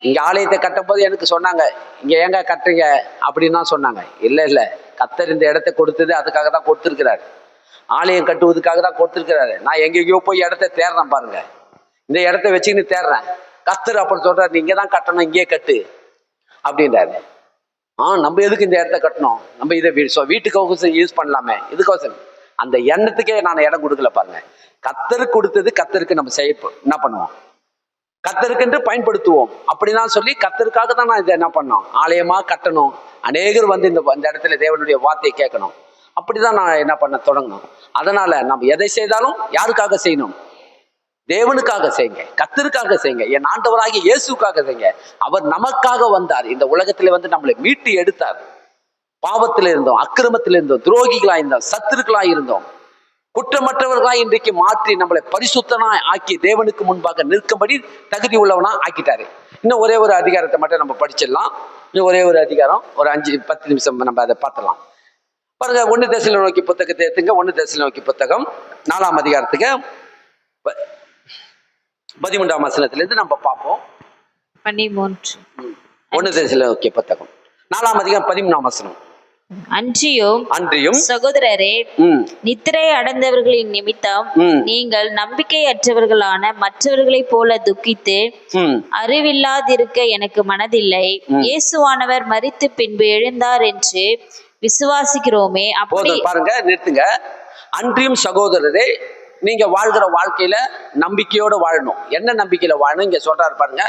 இங்க ஆலயத்தை கட்டும் போது எனக்கு சொன்னாங்க, இங்க ஏங்க கட்டுறீங்க அப்படின்னு தான் சொன்னாங்க. இல்ல கர்த்தர் இந்த இடத்தை கொடுத்தது அதுக்காக தான் கொடுத்திருக்கிறாரு, ஆலயம் கட்டுவதுக்காக தான் கொடுத்திருக்கிறாரு. நான் எங்கெங்கயோ போய் இடத்த தேடுறேன் பாருங்க, இந்த இடத்த வச்சுக்கின்னு தேடுறேன். கர்த்தர் அப்படி சொல்றாரு, நீங்க தான் கட்டணும், இங்கே கட்டு அப்படின்றாரு. நம்ம எதுக்கு இந்த இடத்த கட்டணும், நம்ம இதை வீட்டுக்கு யூஸ் பண்ணலாமே, இதுக்கோசம் அந்த எண்ணத்துக்கே நான் இடம் கொடுக்கல பாருங்க. கர்த்தருக்கு கொடுத்தது கர்த்தருக்கு நம்ம என்ன பண்ணுவோம், கர்த்தருக்கென்று பயன்படுத்துவோம். அப்படிதான் சொல்லி கர்த்தருக்காக தான் நான் இதை என்ன பண்ணோம், ஆலயமா கட்டணும். அநேகர் வந்து இந்த இடத்துல தேவனுடைய வார்த்தையை கேட்கணும். அப்படிதான் நான் என்ன பண்ண தொடங்கணும். அதனால நம்ம எதை செய்தாலும் யாருக்காக செய்யணும், தேவனுக்காக செய்யுங்க, கர்த்தருக்காக செய்யுங்க, என் ஆண்டவராகிய இயேசுக்காக செய்யுங்க. அவர் நமக்காக வந்தார், இந்த உலகத்துல வந்து நம்மளை மீட்டு எடுத்தார். பாவத்தில் இருந்தோம், அக்கிரமத்தில் இருந்தோம், துரோகிகளா இருந்தோம், சத்துருக்களா இருந்தோம், குற்றமற்றவர்களாய் இன்றைக்கு மாற்றி நம்மளை பரிசுத்தனாய் ஆக்கி தேவனுக்கு முன்பாக நிற்கும்படி தகுதி உள்ளவனா ஆக்கிட்டாரு. இன்னும் ஒரே ஒரு அதிகாரத்தை மட்டும் நம்ம படிச்சிடலாம். இன்னும் ஒரே ஒரு அதிகாரம், ஒரு 5-10 நிமிஷம் நம்ம அதை பார்த்துடலாம் பாருங்க. 1 தெசலோனிக்கேயர் புத்தகத்தை எடுத்துங்க. 1 தெசலோனிக்கேயர் புத்தகம் 4ஆம் அதிகாரத்துக்கு 13ஆம் வசனத்திலிருந்து நம்ம பார்ப்போம்.
13.
1 தெசலோனிக்கேயர் புத்தகம் 4ஆம் அதிகாரம் 13ஆம் வசனம்.
அன்றியும் சகோதரரே,
ம்,
நித்திரை அடைந்தவர்களின் நிமித்தம்
ம்,
நீங்கள் நம்பிக்கையற்றவர்களான மற்றவர்களைப் போல துக்கித்து
ம்.
அறிவில்லாதிருக்க எனக்கு மனதில்லை. இயேசுவானவர் மரித்து பின்பு எழுந்தார் என்று விசுவாசிக்கிறோமே. அப்படி
போதும், பாருங்க, நிறுத்துங்க. அன்றியும் சகோதரரே, நீங்க வாழ்கிற வாழ்க்கையில நம்பிக்கையோட வாழணும். என்ன நம்பிக்கையில வாழணும் இங்க சொல்றாரு பாருங்க.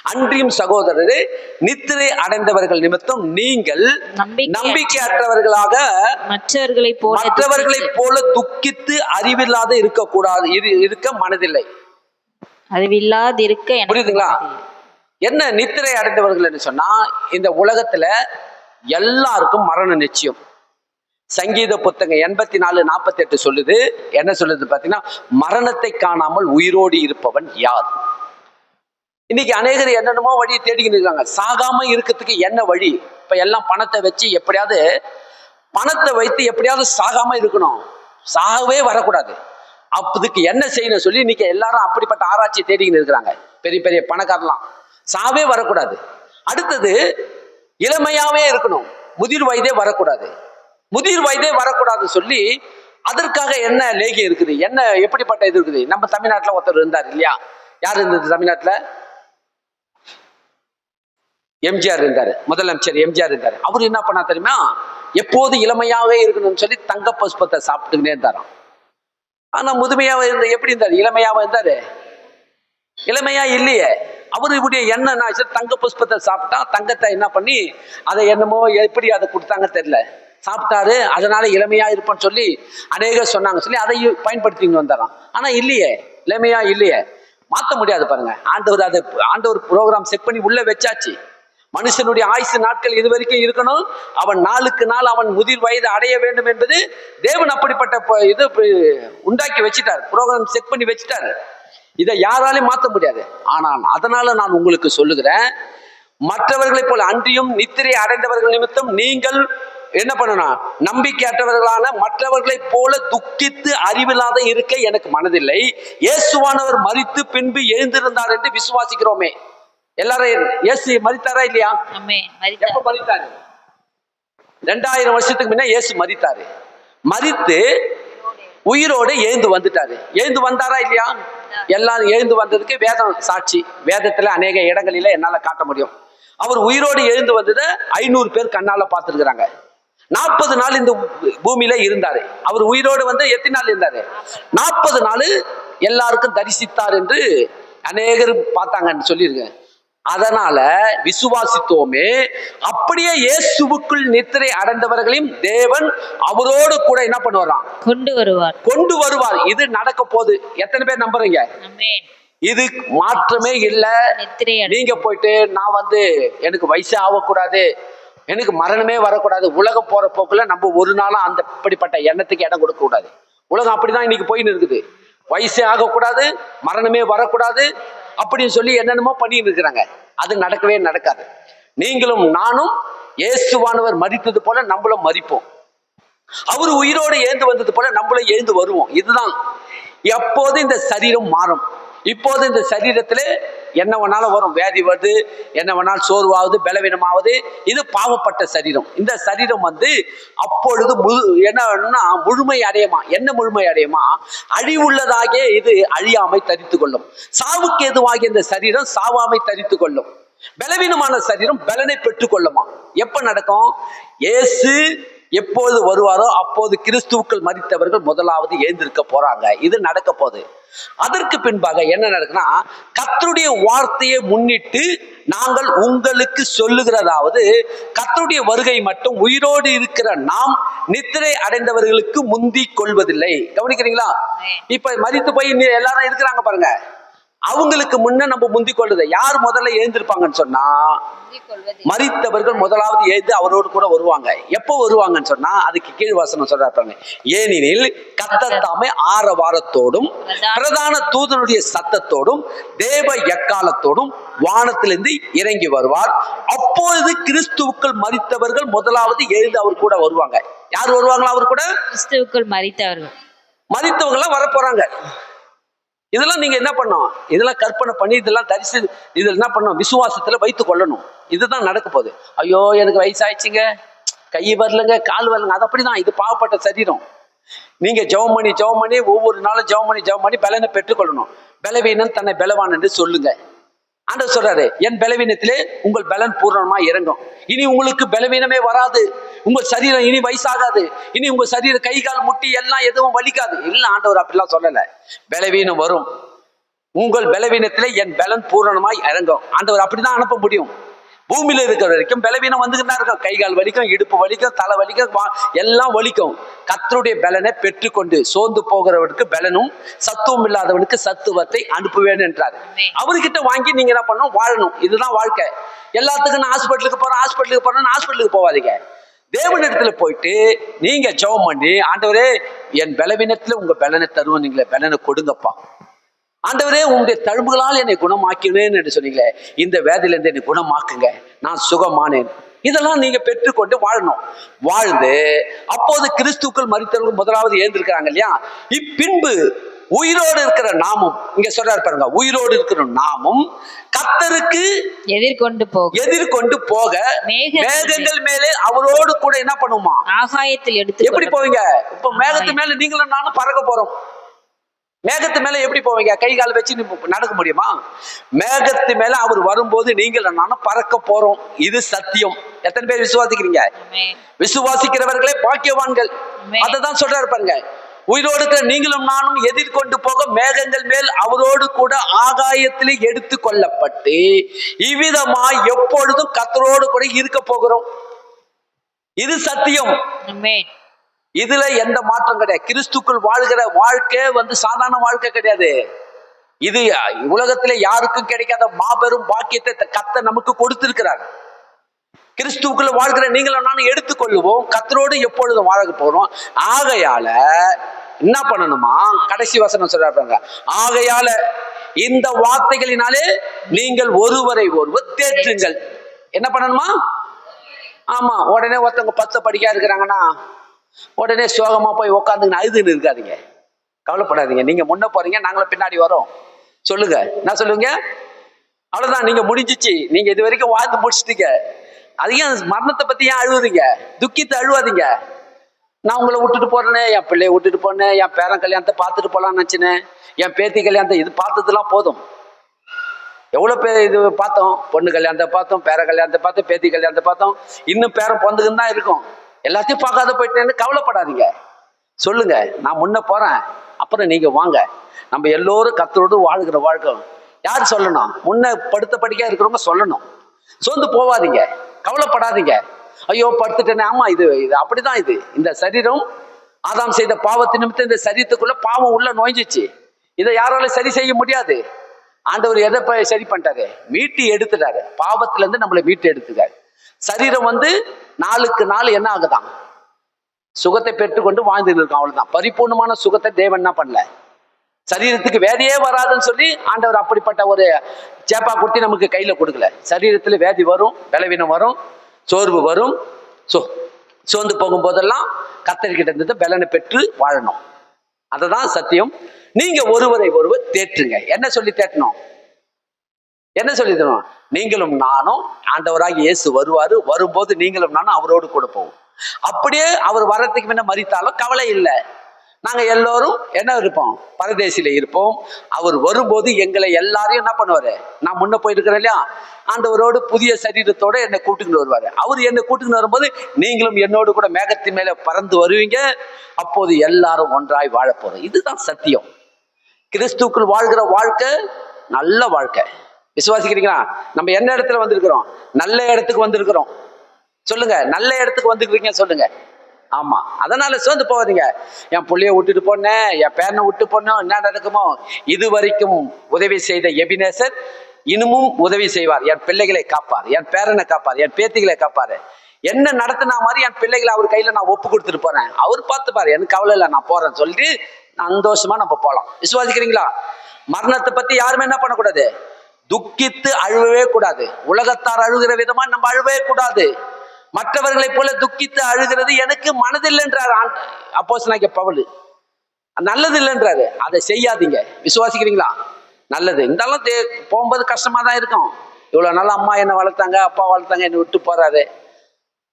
அன்றியும் சகோதரரே, நித்திரை அடைந்தவர்கள் நிமித்தம் நீங்கள் நம்பிக்கையற்றவர்களாக மற்றவர்களைப் போல துக்கித்து அறிவில்லாத இருக்கக்கூடாது, இருக்க மனதில்லை.
அறிவில்லாதிருக்க
புரியுதுங்களா? என்ன நித்திரை அடைந்தவர்கள் சொன்னா, இந்த உலகத்துல எல்லாருக்கும் மரண நிச்சயம். சங்கீத புத்தகம் 84:48 சொல்லுது. என்ன சொல்லுது பாத்தீங்கன்னா, மரணத்தை காணாமல் உயிரோடு இருப்பவன் யார்? இன்னைக்கு அநேகர் என்னென்னமோ வழியை தேடிக்கிட்டு இருக்காங்க. சாகாம இருக்கிறதுக்கு என்ன வழி? இப்ப எல்லாம் பணத்தை வச்சு எப்படியாவது, பணத்தை வைத்து எப்படியாவது சாகாம இருக்கணும், சாகவே வரக்கூடாது. அதுக்கு என்ன செய்யணும் சொல்லி இன்னைக்கு எல்லாரும் அப்படிப்பட்ட ஆராய்ச்சி தேடிக்கிட்டு இருக்கிறாங்க. பெரிய பெரிய பணக்காரலாம் சாவே வரக்கூடாது. அடுத்தது இளமையாவே இருக்கணும், முதிர் வயதே வரக்கூடாது. முதிர் வயதே வரக்கூடாது சொல்லி அதற்காக என்ன லேகியம் இருக்குது, என்ன எப்படிப்பட்ட இது இருக்குது? நம்ம தமிழ்நாட்டுல ஒருத்தர் இருந்தார் இல்லையா? யார் இருந்தது தமிழ்நாட்டுல? எம்ஜிஆர் இருந்தாரு, முதலமைச்சர் எம்ஜிஆர் இருந்தாரு. அவரு என்ன பண்ணா தெரியுமா? எப்போது இளமையாவே இருக்கணும்னு சொல்லி தங்க புஷ்பத்தை சாப்பிட்டுக்கிட்டே இருந்தாராம். ஆனா முதுமையாவே இருந்த எப்படி இருந்தாரு? இளமையாவே இருந்தாரு? இளமையா இல்லையே. அவரு இப்படிய எண்ணெய் தங்க புஷ்பத்தை சாப்பிட்டா, தங்கத்தை என்ன பண்ணி அதை என்னமோ எப்படி அதை கொடுத்தாங்க தெரியல, சாப்பிட்டாரு. அதனால இளமையா இருப்பேன்னு சொல்லி அநேகர் சொன்னாங்க சொல்லி அதை பயன்படுத்தின்னு வந்தாராம். ஆனா இல்லையே, இளமையா இல்லையே. மாற்ற முடியாது பாருங்க. ஆண்டவர் ப்ரோக்ராம் செட் பண்ணி உள்ள வச்சாச்சு. மனுஷனுடைய ஆயுசு நாட்கள் இது வரைக்கும் இருக்கணும், அவன் நாளுக்கு நாள் அவன் முதிர் வயது அடைய வேண்டும் என்பது தேவன் அப்படிப்பட்ட இது உண்டாக்கி வச்சுட்டார், ப்ரோக்ராம் செட் பண்ணி வச்சுட்டாரு. இதை யாராலையும் மாற்ற முடியாது. ஆனால் அதனால நான் உங்களுக்கு சொல்லுகிறேன், மற்றவர்களை போல அன்றியும் நித்திரை அடைந்தவர்கள் நிமித்தம் நீங்கள் என்ன பண்ணணும்? நம்பிக்கையற்றவர்களான மற்றவர்களை போல துக்கித்து அறிவில்லாத இருக்க எனக்கு மனதில்லை. இயேசுவானவர் மரித்து பின்பு எழுந்திருந்தார் என்று விசுவாசிக்கிறோமே. எல்லாரும் இயேசு மரித்தாரா இல்லையா? எப்ப மரித்தாரு? 2000 வருஷத்துக்கு முன்ன இயேசு மரித்தாரு. மரித்து உயிரோடு எழுந்து வந்துட்டாரு. எழுந்து வந்தாரா இல்லையா? எல்லாரும் எழுந்து வந்ததுக்கு வேதம் சாட்சி. வேதத்துல அநேக இடங்களில என்னால காட்ட முடியும். அவர் உயிரோடு எழுந்து வந்ததை 500 பேர் கண்ணால பார்த்துருக்கிறாங்க. 40 நாள் இந்த பூமியில இருந்தாரு. அவர் உயிரோடு வந்து எத்தனை நாள் இருந்தாரு? 40 நாள் எல்லாருக்கும் தரிசித்தார் என்று அநேகர் பார்த்தாங்கன்னு சொல்லியிருக்கேன். அதனால விசுவாசித்தோமே. அப்படியே இயேசுவுக்குள் நித்திரை அடைந்தவர்களையும் தேவன் அவரோடு கூட என்ன பண்ணுவாராம்? கொண்டு வருவார். இது நடக்க போகுது. எத்தனை பேர் நம்புறீங்க? இது மாற்றமே இல்லை. நீங்க போயிட்டு நான் வந்து எனக்கு வயசே ஆகக்கூடாது, எனக்கு மரணமே வரக்கூடாது, உலகம் போற போக்குல நம்ம ஒரு நாளும் அந்த இப்படிப்பட்ட எண்ணத்துக்கு இடம் கொடுக்க கூடாது. உலகம் அப்படிதான் இன்னைக்கு போயின்னு இருக்குது. வயசே ஆகக்கூடாது, மரணமே வரக்கூடாது அப்படின்னு சொல்லி என்னென்னமோ பண்ணிட்டு இருக்கிறாங்க. அது நடக்கவே நடக்காது. நீங்களும் நானும் இயேசுவானவர் மரித்தது போல நம்மளும் மரிப்போம். அவர் உயிரோடு எழுந்து வந்தது போல நம்மளும் எழுந்து வருவோம். இதுதான். எப்போது இந்த சரீரம் மாறும். இப்போது இந்த சரீரத்திலே என்ன வேணாலும் வரும், வியாதி வருது, என்ன வேணாலும் சோர்வாகுது, பலவீனமாவது. இது பாவப்பட்ட சரீரம். இந்த சரீரம் வந்து அப்பொழுது என்னன்னா முழுமை அடையுமா? என்ன முழுமை அடையுமா? அழிவுள்ளதாகிய இது அழியாமை தரித்து கொள்ளும். சாவுக்கு எதுவாகிய இந்த சரீரம் சாவாமை தரித்து கொள்ளும். பலவீனமான சரீரம் பலனை பெற்றுக் கொள்ளுமா? எப்ப நடக்கும்? இயேசு எப்போது வருவாரோ அப்போது கிறிஸ்துவுக்குள் மரித்தவர்கள் முதலாவது எழுந்திருக்க போறாங்க. இது நடக்க போகுது. அதற்கு பின்பாக என்ன நடக்குன்னா, கர்த்தருடைய வார்த்தையை முன்னிட்டு நாங்கள் உங்களுக்கு சொல்லுகிறதாவது, கர்த்தருடைய வருகை மட்டும் உயிரோடு இருக்கிற நாம் நித்திரை அடைந்தவர்களுக்கு முந்தி கொள்வதில்லை. கவனிக்கிறீங்களா? இப்ப மரித்து போய் எல்லாரும் இருக்கிறாங்க பாருங்க, அவங்களுக்கு முன்ன நம்ம முந்தி கொள்ளுது. யார் முதல்ல எழுந்திருப்பாங்கன்னு சொன்னா, மரித்தவர்கள் முதலாவது எழுந்து அவரோடு கூட வருவாங்க. எப்போ வருவாங்கன்னு சொன்னா, அதுக்கு கீழ் வசனம் சொல்றாங்க, ஏனெனில் கர்த்தர் தாமே ஆரவாரத்தோடும் பிரதான தூதனுடைய சத்தத்தோடும் தேவ எக்காலத்தோடும் வானத்திலிருந்து இறங்கி வருவார். அப்பொழுது கிறிஸ்துவுக்குள் மரித்தவர்கள் முதலாவது எழுந்து அவர் கூட வருவாங்க. யார் வருவாங்களா? அவர் கூட
கிறிஸ்துவுக்குள் மரித்தவங்க எல்லாம் வரப்போறாங்க.
இதெல்லாம் நீங்க என்ன பண்ணணும்? இதெல்லாம் கற்பனை பண்ணி இதெல்லாம் தரிசி இதில் என்ன பண்ணணும்? விசுவாசத்துல வைத்து கொள்ளணும். இதுதான் நடக்க போகுது. ஐயோ எனக்கு வயசாயிடுச்சுங்க, கை வரலங்க, கால் வரலங்க. அது அப்படிதான், இது பாவப்பட்ட சரீரம். நீங்க ஜெபம் பண்ணி ஒவ்வொரு நாளும் ஜெபம் பண்ணி பலனை பெற்றுக்கொள்ளணும். பலவீனம் தன்னை பலவான் என்று சொல்லுங்க. ஆண்டவர் சொல்றாரு, என் பலவீனத்திலே உங்கள் பலன் பூரணமா இறங்கும். இனி உங்களுக்கு பலவீனமே வராது. உங்கள் சரீரம் இனி வயசாகாது. இனி உங்க சரீரம் கை கால் முட்டி எல்லாம் எதுவும் வலிக்காது. இல்ல, ஆண்டவர் அப்படிலாம் சொல்லல. பலவீனம் வரும். உங்கள் பலவீனத்திலே என் பலன் பூரணமாய் இறங்கும். ஆண்டவர் அப்படிதான் அனுப்ப முடியும். பூமியில இருக்கிற வரைக்கும் பலவீனம் வந்துகிட்டு தான் இருக்கும். கை கால் வலிக்கும், இடுப்பு வலிக்கும், தலை வலிக்கும், எல்லாம் வலிக்கும். கர்த்தருடைய பலனை பெற்றுக்கொண்டு சோர்ந்து போகிறவனுக்கு பலனும் சத்துவம் இல்லாதவனுக்கு சத்துவத்தை அனுப்புவேன் என்றார். அவர்கிட்ட வாங்கி நீங்க என்ன பண்ணணும்? வாழணும். இதுதான் வாழ்க்கை. எல்லாத்துக்கும் நான் ஹாஸ்பிட்டலுக்கு போறேன் ஹாஸ்பிட்டலுக்கு போவாதீங்க. தேவனிடத்துல போயிட்டு நீங்க ஜெபம் பண்ணி, ஆண்டவரே என் பலவீனத்துல உங்க பலனை தருவோம், நீங்களே பலனை கொடுங்கப்பா. ஆண்டவரே உங்களுடைய தழும்புகளால் என்னை குணமாக்கினேன் என்று சொன்னீங்களே, இந்த வேதியிலிருந்து என்னை குணமாக்குங்க, நான் சுகமானேன். இதெல்லாம் நீங்க பெற்றுக்கொண்டு வாழணும். வாழ்ந்து அப்போது கிறிஸ்துக்கள் மரித்தவர்கள் முதலாவது எழுந்திருக்கிறாங்க இல்லையா, இப்பின்பு உயிரோடு இருக்கிற நாமும், இங்க சொல்றாரு பாருங்க, உயிரோடு இருக்கிற நாமும் கர்த்தருக்கு எதிர்கொண்டு போக மேகங்கள் மேலே அவரோடு கூட என்ன பண்ணுமா?
ஆகாயத்தில் எடுத்து.
எப்படி போவீங்க? இப்ப மேகத்து மேல நீங்களும் நானும் பறக்க போறோம். மேகத்து மேல எப்படி போவீங்க? கை கால் வச்சு நடக்க முடியுமா? மேகத்து மேல அவர் வரும்போது நீங்கள் நானும் பறக்க போறோம். இது சத்தியம். எத்தனை பேர் விசுவாசிக்கிறீங்க? விசுவாசிக்கிறவர்களே பாக்கியவான்கள். அததான் சொல்றாரு பாருங்க, உயிரோடு இருக்கிற நீங்களும் நானும் எதிர்கொண்டு போக மேகங்கள் மேல் அவரோடு கூட ஆகாயத்திலே எடுத்து கொள்ளப்பட்டு இவ்விதமாய் எப்பொழுதும் கர்த்தரோடு கூட இருக்க போகிறோம். இது சத்தியம். இதுல எந்த மாற்றம் கிடையாது. கிறிஸ்துக்குள் வாழ்கிற வாழ்க்கை சாதாரண வாழ்க்கை கிடையாது. இது உலகத்திலே யாருக்கும் கிடைக்காத மாபெரும் பாக்கியத்தை கர்த்தர் நமக்கு கொடுத்திருக்கிறார். கிறிஸ்துக்குள்ள வாழ்கிற நீங்களும் நானும் எடுத்துக்கொள்ளுவோம். கர்த்தரோடு எப்பொழுதும் வாழ போறோம். ஆகையால என்ன பண்ணணுமா? கடைசி வசனம் சொல்றாங்க, ஆகையால இந்த வார்த்தைகளினாலே நீங்கள் ஒருவரை ஒருவர் தேற்றுங்கள். என்ன பண்ணணுமா? ஆமா, உடனே ஒருத்தவங்க 10 படிக்கா இருக்கிறாங்கன்னா உடனே சோகமா போய் உட்காந்துங்க அழுதுன்னு இருக்காதீங்க. கவலைப்படாதீங்க. நீங்க முன்ன போறீங்க, நாங்களும் பின்னாடி வரோம். சொல்லுங்க, என்ன சொல்லுங்க? அவ்வளவுதான், நீங்க முடிஞ்சிச்சு. நீங்க இது வரைக்கும் வாழ்ந்து முடிச்சிட்டீங்க. அதையும் மரணத்தை பத்தி ஏன் அழுவுறீங்க? துக்கித்து அழுவாதீங்க. நான் உங்களை விட்டுட்டு போறேனே, என் பிள்ளைய விட்டுட்டு போனேன், என் பேரன் கல்யாணத்தை பார்த்துட்டு போலான்னு நினைச்சினேன், என் பேத்தி கல்யாணத்தை, இது பார்த்ததுலாம் போதும். எவ்வளவு பேர் இது பார்த்தோம்? பொண்ணு கல்யாணத்தை பார்த்தோம், பேர கல்யாணத்தை பார்த்தோம், பேத்தி கல்யாணத்தை பார்த்தோம். இன்னும் பேரன் பொந்துக்குன்னு தான் இருக்கும். எல்லாத்தையும் பார்க்காத போயிட்டேன்னு கவலைப்படாதீங்க. சொல்லுங்க, நான் முன்ன போறேன், அப்புறம் நீங்க வாங்க. நம்ம எல்லோரும் கர்த்தரோடு வாழ்கிற வாழ்க்கை. யார் சொல்லணும்? முன்ன படுத்த படிக்கா இருக்கிறவங்க சொல்லணும். சோர்ந்து போவாதீங்க, கவலைப்படாதீங்க. ஐயோ படுத்துட்டேனே. ஆமா, இது அப்படிதான். இது இந்த சரீரம் ஆதாம் செய்த பாவத்து நிமித்தம் இந்த சரீரத்துக்குள்ள பாவம் உள்ள நோய்ஞ்சிச்சு. இதை யாராலும் சரி செய்ய முடியாது. ஆண்டவர் எதை சரி பண்ணிட்டாரு? மீட்டு எடுத்துட்டாரு. பாவத்துல இருந்து நம்மளை மீட்டு எடுத்துட்டாரு. சரீரம் நாளுக்கு நாள் என்ன ஆகுதான்? சுகத்தை பெற்றுக்கொண்டு வாழ்ந்து இருக்கான். அவ்வளவுதான். பரிபூர்ணமான சுகத்தை தேவன் என்ன பண்ணல, சரீரத்துக்கு வேதியே வராதுன்னு சொல்லி ஆண்டவர் அப்படிப்பட்ட ஒரு சேப்பா குட்டி நமக்கு கையில கொடுக்கல. சரீரத்துல வேதி வரும், பலவீனம் வரும், சோர்வு வரும். சோர்ந்து போகும் போதெல்லாம் கர்த்தர்கிட்ட இருந்து பலனை பெற்று வாழணும். அததான் சத்தியம். நீங்க ஒருவரை ஒருவர் தேற்றுங்க. என்ன சொல்லி தேற்றணும்? என்ன சொல்லி தரணும்? நீங்களும் நானும், ஆண்டவராகிய இயேசு வருவாரு, வரும்போது நீங்களும் நானும் அவரோடு கூட போவோம். அப்படியே அவர் வரத்துக்கு முன்ன மரித்தாலும் கவலை இல்லை. நாங்க எல்லோரும் என்ன இருப்போம்? பரதேசில இருப்போம். அவர் வரும்போது எங்களை எல்லாரையும் என்ன பண்ணுவாரு? நான் முன்ன போயிருக்கிறேன் இல்லையா, ஆண்டவரோடு புதிய சரீரத்தோட என்னை கூட்டுக்கிட்டு வருவாரு. அவர் என்னை கூட்டுக்கிட்டு வரும்போது நீங்களும் என்னோடு கூட மேகத்தின் மேல பறந்து வருவீங்க. அப்போது எல்லாரும் ஒன்றாய் வாழ போறோம். இதுதான் சத்தியம். கிறிஸ்துக்குள் வாழ்கிற வாழ்க்கை நல்ல வாழ்க்கை. விசுவாசிக்கிறீங்களா? நம்ம என்ன இடத்துல வந்திருக்கிறோம்? நல்ல இடத்துக்கு வந்திருக்கிறோம். சொல்லுங்க, நல்ல இடத்துக்கு வந்துருக்கீங்க சொல்லுங்க. ஆமா, அதனால சோர்ந்து போவாதீங்க. என் பிள்ளைய விட்டுட்டு போனேன், என் பேரனை விட்டு போனோம், என்ன நடக்குமோ? இது வரைக்கும் உதவி செய்த எபினேசர் இன்னமும் உதவி செய்வார். என் பிள்ளைகளை காப்பார், என் பேரனை காப்பார், என் பேத்திகளை காப்பாரு. என்ன நடத்தினா மாதிரி என் பிள்ளைகளை அவர் கையில நான் ஒப்பு கொடுத்துட்டு போறேன். அவர் பார்த்துப்பாரு, எனக்கு கவலை இல்லை, நான் போறேன்னு சொல்லிட்டு சந்தோஷமா நம்ம போலாம். விசுவாசிக்கிறீங்களா? மரணத்தை பத்தி யாருமே என்ன பண்ணக்கூடாது? துக்கித்து அழுவவே கூடாது. உலகத்தார் அழுகிற விதமா நம்ம அழுவே கூடாது. மற்றவர்களை போல துக்கித்து அழுகிறது எனக்கு மனதில்லை என்றார் அப்போஸ்தலனாகிய பவுல். நல்லது இல்லைன்றாரு. அதை செய்யாதீங்க. விசுவாசிக்கிறீங்களா? நல்லது இருந்தாலும் போகும்போது கஷ்டமா தான் இருக்கும். இவ்வளவு நாள் அம்மா என்ன வளர்த்தாங்க, அப்பா வளர்த்தாங்க, என்னை விட்டு போறாரு.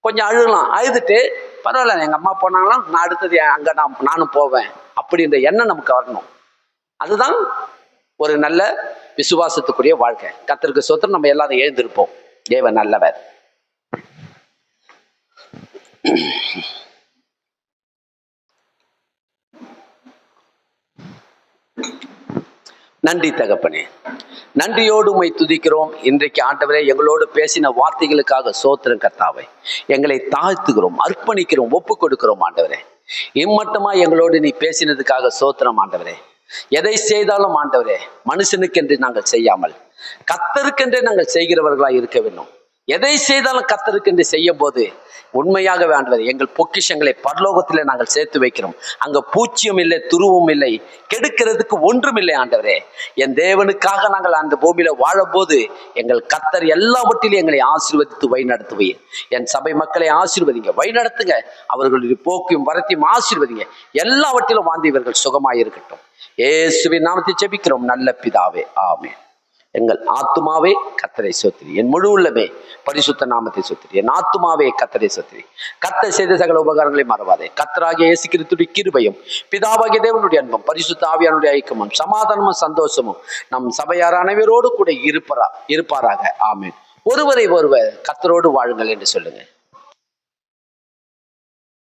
கொஞ்சம் அழுகலாம், அழுதுட்டு பரவாயில்ல எங்கள் அம்மா போனாங்களாம், நான் அடுத்தது அங்கே நானும் போவேன் அப்படின்ற எண்ணம் நமக்கு வரணும். அதுதான் ஒரு நல்ல விசுவாசத்துக்குரிய வாழ்க்கை. கர்த்தருக்கு ஸ்தோத்திரம். நம்ம எல்லாரும் எழுந்திருப்போம். தேவன் நல்லவர். நன்றி தகப்பனே, நன்றியோடு உம்மை துதிக்கிறோம். இன்றைக்கு ஆண்டவரே எங்களோடு பேசின வார்த்தைகளுக்காக ஸ்தோத்திரம் கர்த்தாவே. எங்களை தாழ்த்துகிறோம், அர்ப்பணிக்கிறோம், ஒப்பு கொடுக்கிறோம் ஆண்டவரே. இம்மட்டமா எங்களோடு நீ பேசினதுக்காக ஸ்தோத்திரம் ஆண்டவரே. எதை செய்தாலும் ஆண்டவரே மனுஷனுக்கென்று நாங்கள் செய்யாமல் கர்த்தருக்கென்றே நாங்கள் செய்கிறவர்களா இருக்க வேண்டும். எதை செய்தாலும் கர்த்தருக்கென்று செய்யும் போது உண்மையாகவே ஆண்டவரே எங்கள் பொக்கிஷங்களை பரலோகத்திலே நாங்கள் சேர்த்து வைக்கிறோம். அங்க பூச்சியும் இல்லை, துருவும் இல்லை, கெடுக்கிறதுக்கு ஒன்றும் இல்லை ஆண்டவரே. என் தேவனுக்காக நாங்கள் அந்த பூமியில வாழும்போது எங்கள் கர்த்தர் எல்லாவற்றிலும் எங்களை ஆசீர்வதித்து வழி நடத்துவீர். என் சபை மக்களை ஆசீர்வதிங்க, வழி நடத்துங்க. அவர்களுடைய போக்கையும் வரத்தையும் ஆசீர்வதிங்க. எல்லாவற்றிலும் வாழ்ந்து இவர்கள் சுகமாய் இருக்கட்டும். இயேசுவின் நாமத்தை ஜெபிக்கிறோம் நல்ல பிதாவே, ஆமென். எங்கள் ஆத்துமாவே கர்த்தரை ஸ்தோத்திரி, என் முழு உள்ளமே பரிசுத்த நாமத்தை ஸ்தோத்திரி. என் ஆத்துமாவே கர்த்தரை ஸ்தோத்திரி. கர்த்தர் செய்த சகல உபகாரங்களை மறவாதே. கர்த்தராகிய இயேசு கிறிஸ்துவின் கிருபையும் பிதாவாகிய தேவனுடைய அன்பும் பரிசுத்த ஆவியானுடைய ஐக்கியமும் சமாதானமும் சந்தோஷமும் நம் சபையார் அனைவரோடு கூட இருப்பாராக. ஆமென். ஒருவரை ஒருவர் கர்த்தரோடு வாழுங்கள் என்று சொல்லுங்க.